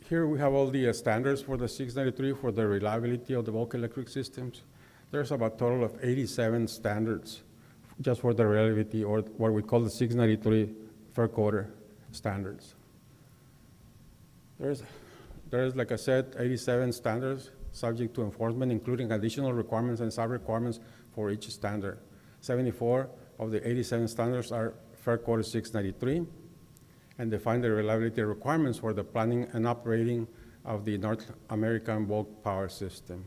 Here we have all the standards for the 693 for the reliability of the bulk electric systems. There's about a total of 87 standards just for the reliability, or what we call the 693 FERC order standards. There's, like I said, 87 standards subject to enforcement, including additional requirements and sub-requirements for each standard. 74 of the 87 standards are FERC Order 693, and define the reliability requirements for the planning and operating of the North American bulk power system.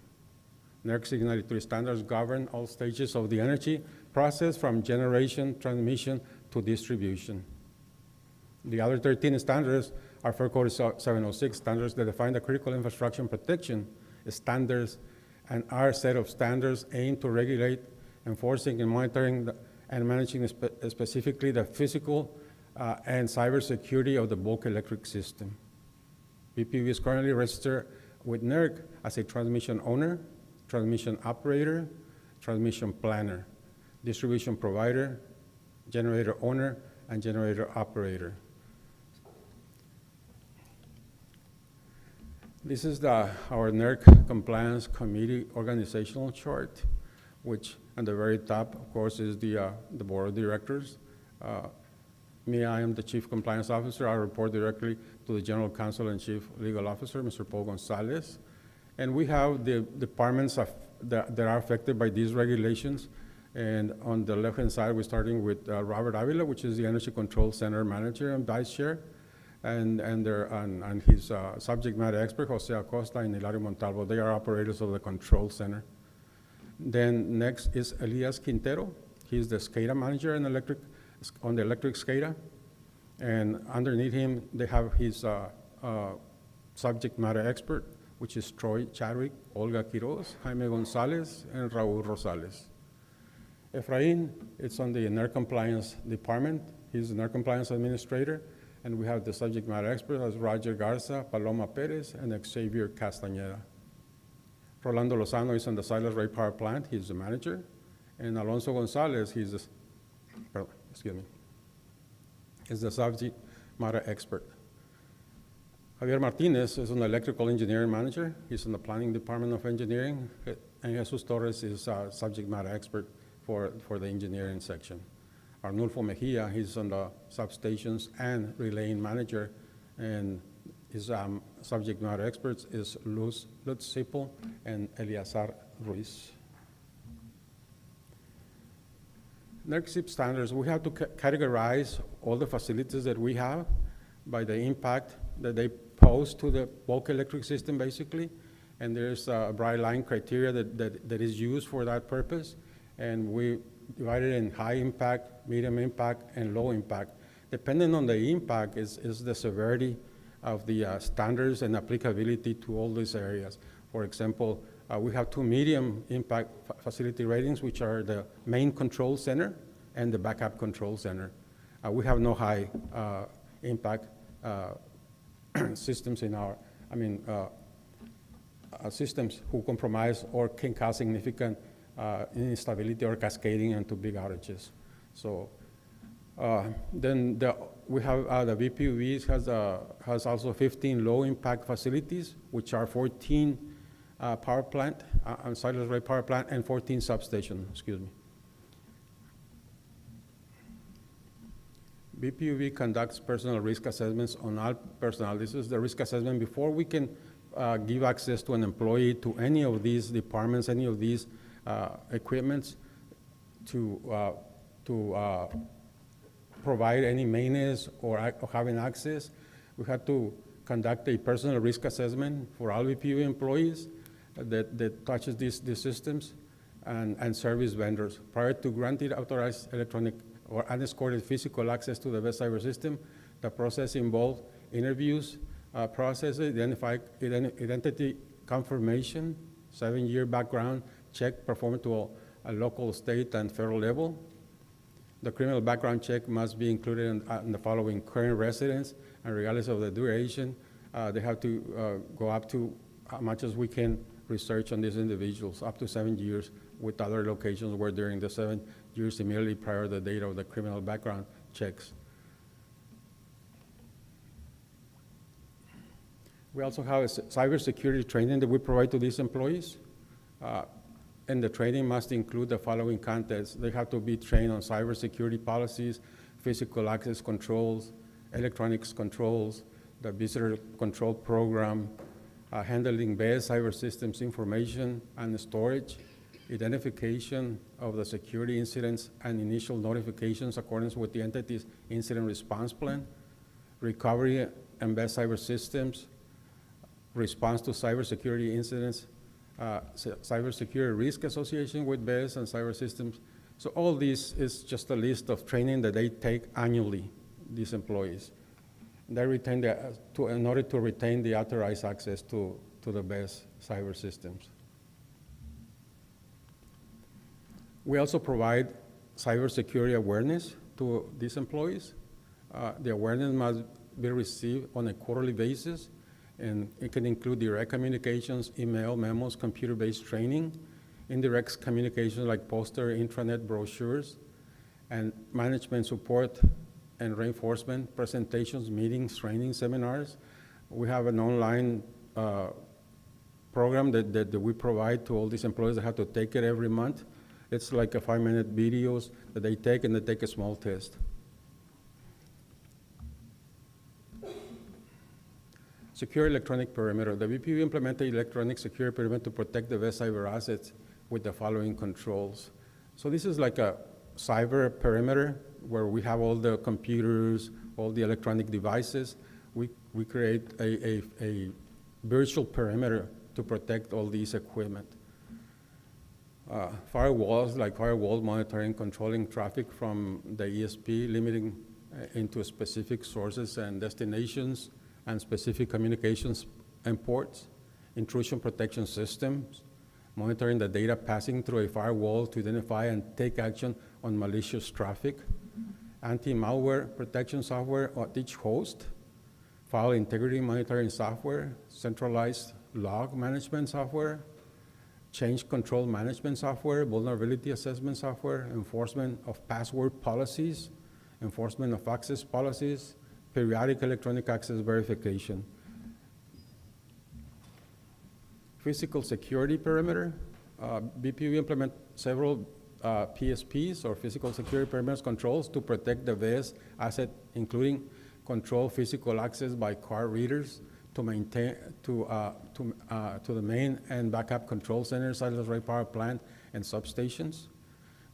NERC 693 standards govern all stages of the energy process, from generation, transmission, to distribution. The other 13 standards are FERC Order 706 standards that define the critical infrastructure protection standards, and are a set of standards aimed to regulate, enforcing, and monitoring and managing specifically the physical and cybersecurity of the bulk electric system. BPU is currently registered with NERC as a transmission owner, transmission operator, transmission planner, distribution provider, generator owner, and generator operator. This is our NERC Compliance Committee organizational chart, which at the very top, of course, is the board of directors. I am the Chief Compliance Officer. I report directly to the General Counsel and Chief Legal Officer, Mr. Paul Gonzalez. And we have the departments that are affected by these regulations. And on the left-hand side, we're starting with Robert Avila, which is the Energy Control Center Manager and Vice Chair, and his subject matter expert, Jose Acosta and Hilario Montalvo. They are operators of the control center. Then next is Elias Quintero. He's the SCADA manager on the electric SCADA. And underneath him, they have his subject matter expert, which is Troy Chadwick, Olga Quiroz, Jaime Gonzalez, and Raul Rosales. Efrain, it's on the NER Compliance Department. He's the NER Compliance Administrator. And we have the subject matter expert as Roger Garza, Paloma Perez, and Xavier Castañeda. Rolando Lozano is on the Silas Ray Power Plant. He's the manager. And Alonso Gonzalez, is the subject matter expert. Javier Martinez is an electrical engineering manager. He's in the planning department of engineering. And Jesus Torres is a subject matter expert for the engineering section. Arnulfo Mejia, he's on the substations and relaying manager, and his subject matter experts is Lutz Sippel and Eliazar Ruiz. NERC standards, we have to categorize all the facilities that we have by the impact that they pose to the bulk electric system, basically. And there's a bright line criteria that is used for that purpose. And we divide it in high impact, medium impact, and low impact. Depending on the impact is the severity of the standards and applicability to all these areas. For example, we have 2 medium impact facility ratings, which are the main control center and the backup control center. We have no high impact systems in our, systems who compromise or can cause significant instability or cascading into big outages. So then we have the VPUVs has also 15 low impact facilities, which are 14 power plant, Silas Ray power plant, and 14 substations, excuse me. BPUV conducts personal risk assessments on all personnel. This is the risk assessment before we can give access to an employee to any of these departments, any of these equipments to provide any maintenance or having access. We had to conduct a personal risk assessment for all VPU employees that touches these systems and service vendors. Prior to granting authorized electronic or unescorted physical access to the BESS cyber system, the process involved interviews, processes, identity confirmation, 7-year background check performed to a local, state, and federal level. The criminal background check must be included in the following: current residence, and regardless of the duration, they have to go up to how much as we can research on these individuals, up to 7 years, with other locations where during the 7 years immediately prior to the date of the criminal background checks. We also have a cybersecurity training that we provide to these employees. And the training must include the following contents. They have to be trained on cybersecurity policies, physical access controls, electronics controls, the visitor control program, handling BESS cyber systems information and storage, identification of the security incidents and initial notifications accordance with the entity's incident response plan, recovery and BESS cyber systems, response to cybersecurity incidents, cybersecurity risk association with BESS and cyber systems. So all this is just a list of training that they take annually, these employees. They retain in order to retain the authorized access to the BESS cyber systems. We also provide cybersecurity awareness to these employees. The awareness must be received on a quarterly basis, and it can include direct communications, email, memos, computer-based training, indirect communications like poster, intranet, brochures, and management support and reinforcement, presentations, meetings, training, seminars. We have an online program that we provide to all these employees that have to take it every month. It's like a 5-minute videos that they take, and they take a small test. Secure electronic perimeter. The BPU implemented electronic security perimeter to protect the best cyber assets with the following controls. So this is like a cyber perimeter where we have all the computers, all the electronic devices. We create a virtual perimeter to protect all these equipment. Firewalls, like firewall monitoring, controlling traffic from the ESP, limiting into specific sources and destinations and specific communications and ports. Intrusion protection systems, monitoring the data passing through a firewall to identify and take action on malicious traffic. Anti-malware protection software at each host. File integrity monitoring software, centralized log management software, change control management software, vulnerability assessment software, enforcement of password policies, enforcement of access policies, periodic electronic access verification. Physical security perimeter. BPU implement several PSPs, or physical security perimeter controls, to protect the VS asset, including control physical access by card readers to maintain to the main and backup control centers, such as Ray Power Plant and substations.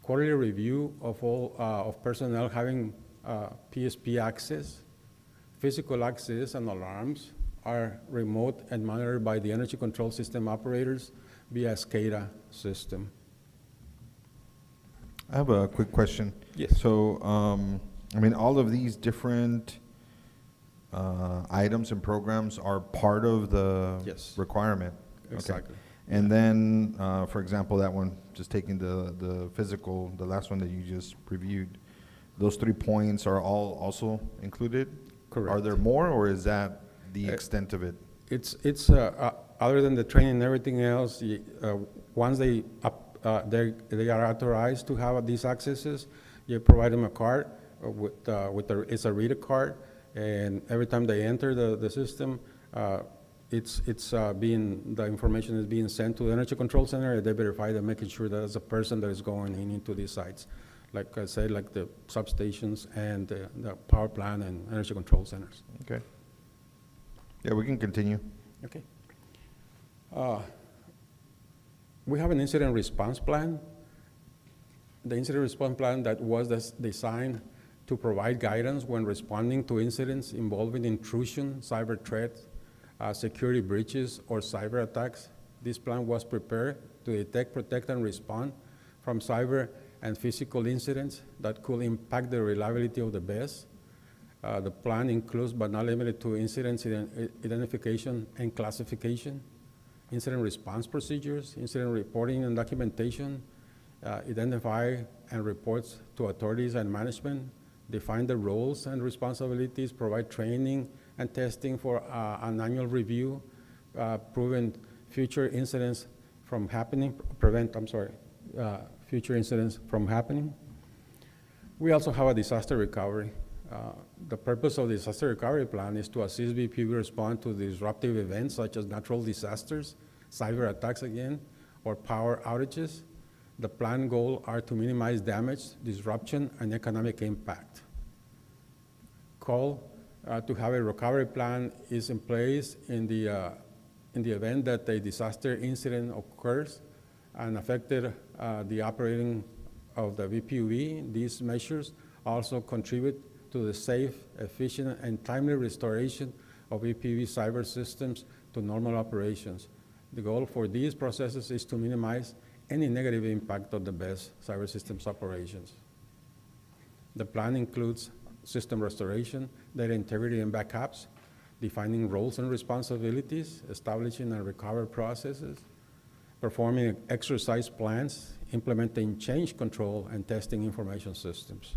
Quarterly review of all of personnel having PSP access. Physical access and alarms are remote and monitored by the energy control system operators via SCADA system. I have a quick question. Yes. So, I mean, all of these different items and programs are part of the Yes. requirement? Okay. Exactly. And then, for example, that one, just taking the physical, the last one that you just reviewed, those 3 points are all also included? Correct. Are there more, or is that the extent of it? It's other than the training and everything else, once they are authorized to have these accesses, you provide them a card it's a reader card, and every time they enter the system, the information is being sent to the Energy Control Center, and they verify that, making sure that it's a person that is going into these sites. Like I said, like the substations and the power plant and energy control centers. Okay. Yeah, we can continue. Okay. We have an incident response plan. The incident response plan that was designed to provide guidance when responding to incidents involving intrusion, cyber threats, security breaches, or cyber attacks. This plan was prepared to detect, protect, and respond from cyber and physical incidents that could impact the reliability of the BES. The plan includes, but not limited to, incident identification and classification, incident response procedures, incident reporting and documentation, identify and reports to authorities and management, define the roles and responsibilities, provide training and testing for an annual review, prevent future incidents from happening, future incidents from happening. We also have a disaster recovery. The purpose of the disaster recovery plan is to assist BPU respond to disruptive events such as natural disasters, cyber attacks again, or power outages. The plan goals are to minimize damage, disruption, and economic impact. Call to have a recovery plan is in place in the event that a disaster incident occurs and affected the operating of the VPUV. These measures also contribute to the safe, efficient, and timely restoration of VPUV cyber systems to normal operations. The goal for these processes is to minimize any negative impact of the BES cyber systems operations. The plan includes system restoration, data integrity and backups, defining roles and responsibilities, establishing and recovery processes, performing exercise plans, implementing change control, and testing information systems.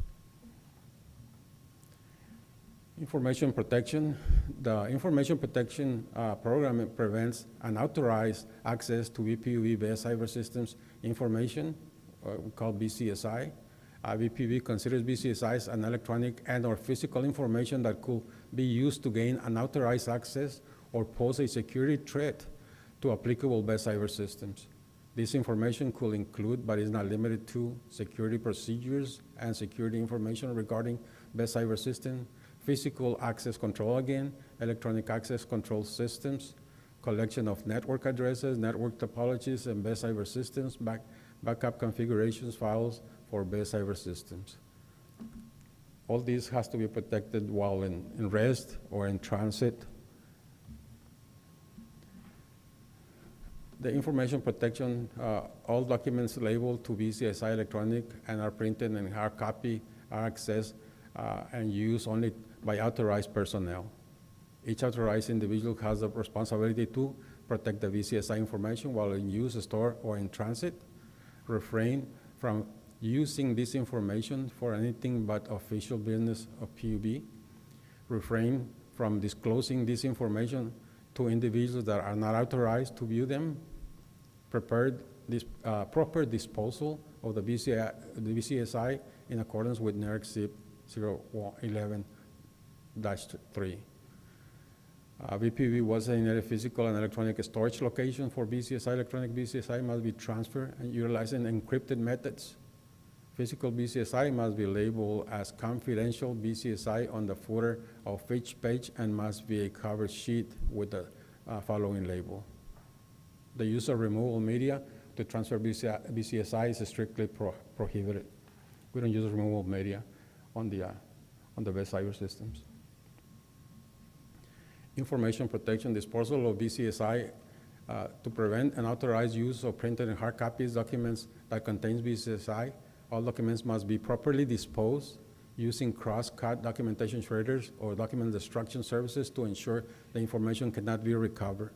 Information protection. The information protection program prevents unauthorized access to VPUV BES cyber systems information, we call BCSI. VPUV considers BCSI as an electronic and/or physical information that could be used to gain unauthorized access or pose a security threat to applicable BES cyber systems. This information could include, but is not limited to, security procedures and security information regarding BES cyber system, physical access control again, electronic access control systems, collection of network addresses, network topologies, and best cyber systems, backup configurations files for best cyber systems. All this has to be protected while in rest or in transit. The information protection, all documents labeled to BCSI electronic and are printed in hard copy are accessed and used only by authorized personnel. Each authorized individual has the responsibility to protect the BCSI information while in use, store, or in transit. Refrain from using this information for anything but official business of PUB. Refrain from disclosing this information to individuals that are not authorized to view them. Proper disposal of the BCSI in accordance with NERC ZIP 0111-3. BPV was in a physical and electronic storage location for BCSI. Electronic BCSI must be transferred and utilizing encrypted methods. Physical BCSI must be labeled as confidential BCSI on the footer of each page and must be a cover sheet with the following label. The use of removable media to transfer BCSI is strictly prohibited. We don't use removable media on the best cyber systems. Information protection, disposal of BCSI to prevent unauthorized use of printed and hard copies documents that contains BCSI. All documents must be properly disposed using cross-cut documentation shredders or document destruction services to ensure the information cannot be recovered.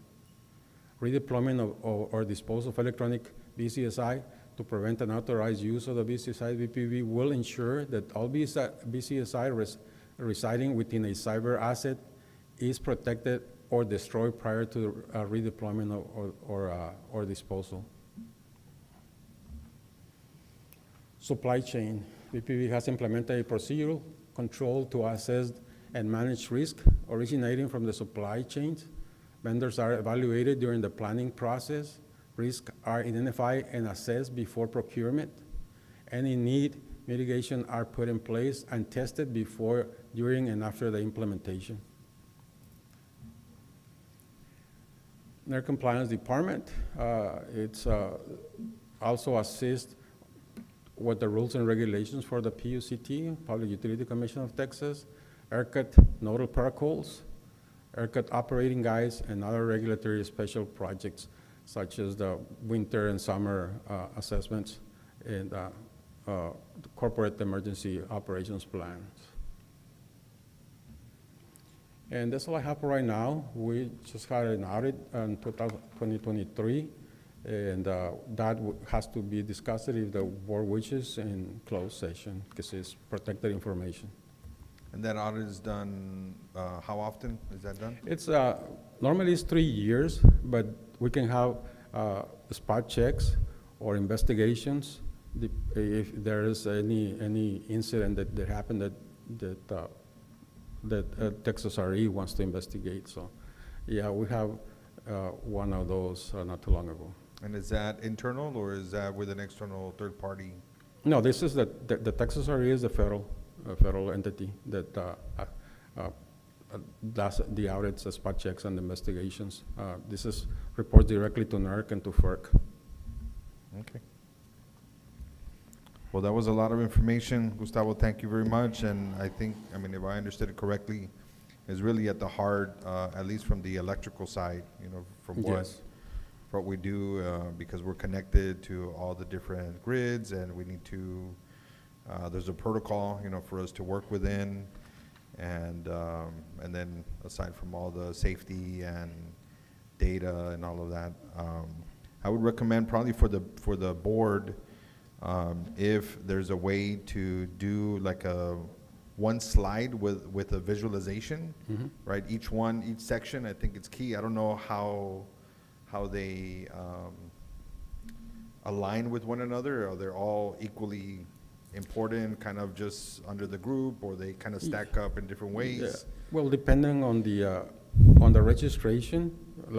Redeployment or disposal of electronic BCSI to prevent unauthorized use of the BCSI BPV will ensure that all BCSI residing within a cyber asset is protected or destroyed prior to redeployment or disposal. Supply chain. BPV has implemented a procedural control to assess and manage risk originating from the supply chains. Vendors are evaluated during the planning process. Risks are identified and assessed before procurement. Any need mitigation are put in place and tested before, during, and after the implementation. NERC Compliance Department, it's also assists with the rules and regulations for the PUCT, Public Utility Commission of Texas, ERCOT nodal protocols, ERCOT operating guides, and other regulatory special projects such as the winter and summer assessments and the corporate emergency operations plans. And that's all I have for right now. We just had an audit in 2023, and that has to be discussed if the board wishes in closed session because it's protected information. And that audit is done, how often is that done? It's normally it's 3 years, but we can have spot checks or investigations if there is any incident that happened that Texas RE wants to investigate. So, yeah, we have one of those not too long ago. And is that internal or is that with an external third party? No, this is the Texas RE is the federal entity that does the audits, the spot checks, and investigations. This is reports directly to NERC and to FERC. Okay. Well, that was a lot of information. Gustavo, thank you very much. And I think, I mean, if I understood it correctly, is really at the heart, at least from the electrical side, you know, from what we do, because we're connected to all the different grids, and we need to, there's a protocol, you know, for us to work within, and then aside from all the safety and data and all of that, I would recommend probably for the board, if there's a way to do like one slide with a visualization, right? Each section, I think it's key. I don't know how they align with one another, or they're all equally important, kind of just under the group, or they kind of stack up in different ways? Yeah. Well, depending on the registration,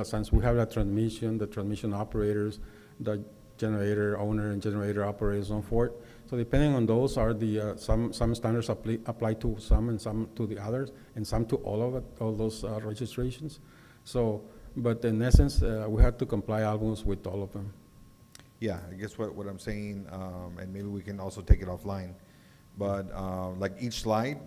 since we have the transmission operators, the generator owner and generator operators, and so forth. So depending on those are the, some standards apply to some and some to the others, and some to all of it, all those registrations. So, but in essence, we have to comply almost with all of them. Yeah, I guess what I'm saying, and maybe we can also take it offline, but like each slide,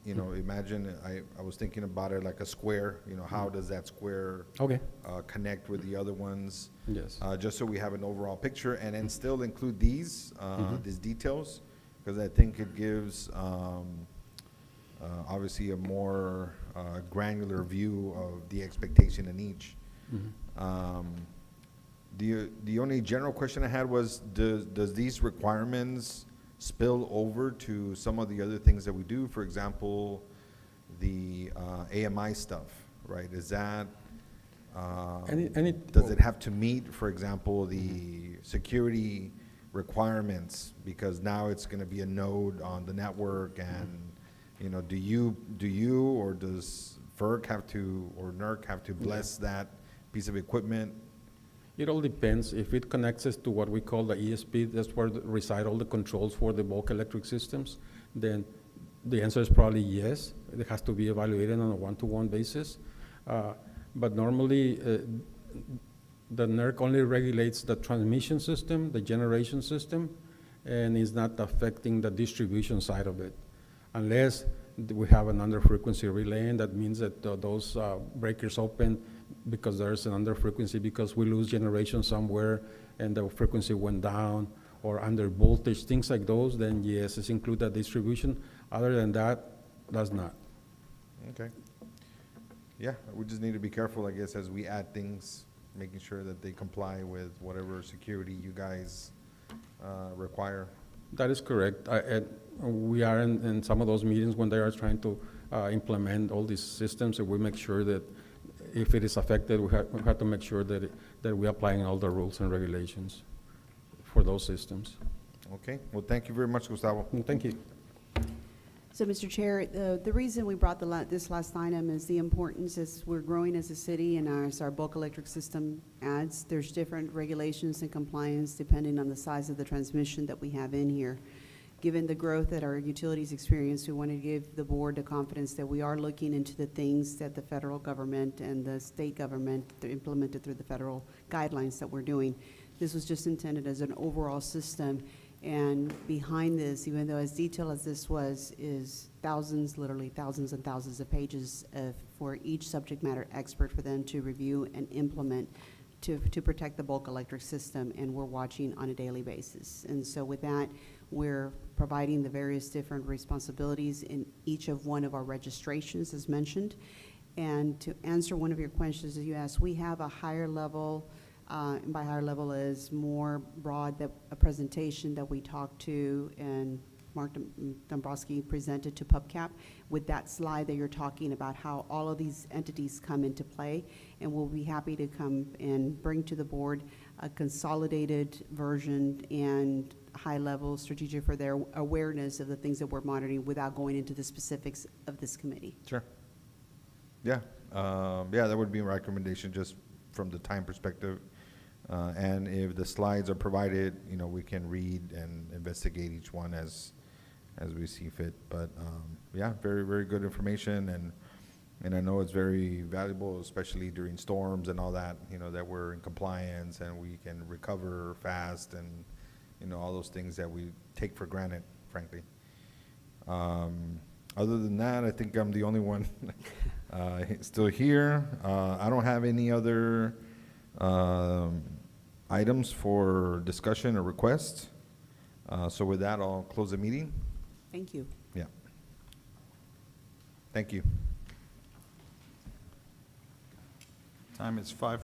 you know, imagine, I was thinking about it like a square, you know, how does that square Okay. connect with the other ones? Yes. Just so we have an overall picture, and then still include these details, because I think it gives, obviously a more granular view of the expectation in each. The only general question I had was, does these requirements spill over to some of the other things that we do? For example, the AMI stuff, right? Is that, does it have to meet, for example, the security requirements? Because now it's gonna be a node on the network, and, you know, do you or does FERC have to, or NERC have to bless that piece of equipment? It all depends. If it connects us to what we call the ESP, that's where reside all the controls for the bulk electric systems, then the answer is probably yes. It has to be evaluated on a one-to-one basis. But normally, the NERC only regulates the transmission system, the generation system, and is not affecting the distribution side of it. Unless we have an under-frequency relay, and that means that those breakers open because there's an under-frequency, because we lose generation somewhere and the frequency went down, or under voltage, things like those, then yes, it's included distribution. Other than that, that's not. Okay. Yeah, we just need to be careful, I guess, as we add things, making sure that they comply with whatever security you guys require. That is correct. We are in some of those meetings when they are trying to implement all these systems, and we make sure that if it is affected, we have to make sure that we're applying all the rules and regulations for those systems. Okay, well, thank you very much, Gustavo. Thank you. So, Mr. Chair, the reason we brought this last item is the importance as we're growing as a city, and as our bulk electric system adds, there's different regulations and compliance depending on the size of the transmission that we have in here. Given the growth that our utilities experience, we want to give the board the confidence that we are looking into the things that the federal government and the state government implemented through the federal guidelines that we're doing. This was just intended as an overall system. And behind this, even though as detailed as this was, is thousands, literally thousands and thousands of pages for each subject matter expert for them to review and implement to protect the bulk electric system, and we're watching on a daily basis. And so with that, we're providing the various different responsibilities in each of one of our registrations, as mentioned. And to answer one of your questions that you asked, we have a higher level, and by higher level is more broad, that a presentation that we talked to and Mark Dombrowski presented to PubCap with that slide that you're talking about, how all of these entities come into play. And we'll be happy to come and bring to the board a consolidated version and high-level strategic for their awareness of the things that we're monitoring without going into the specifics of this committee. Sure. Yeah, yeah, that would be my recommendation, just from the time perspective. And if the slides are provided, you know, we can read and investigate each one as we see fit. But yeah, very, very good information, and I know it's very valuable, especially during storms and all that, you know, that we're in compliance and we can recover fast, and, you know, all those things that we take for granted, frankly. Other than that, I think I'm the only one still here. I don't have any other items for discussion or requests. So with that, I'll close the meeting. Thank you. Yeah. Thank you. Time is 5:00.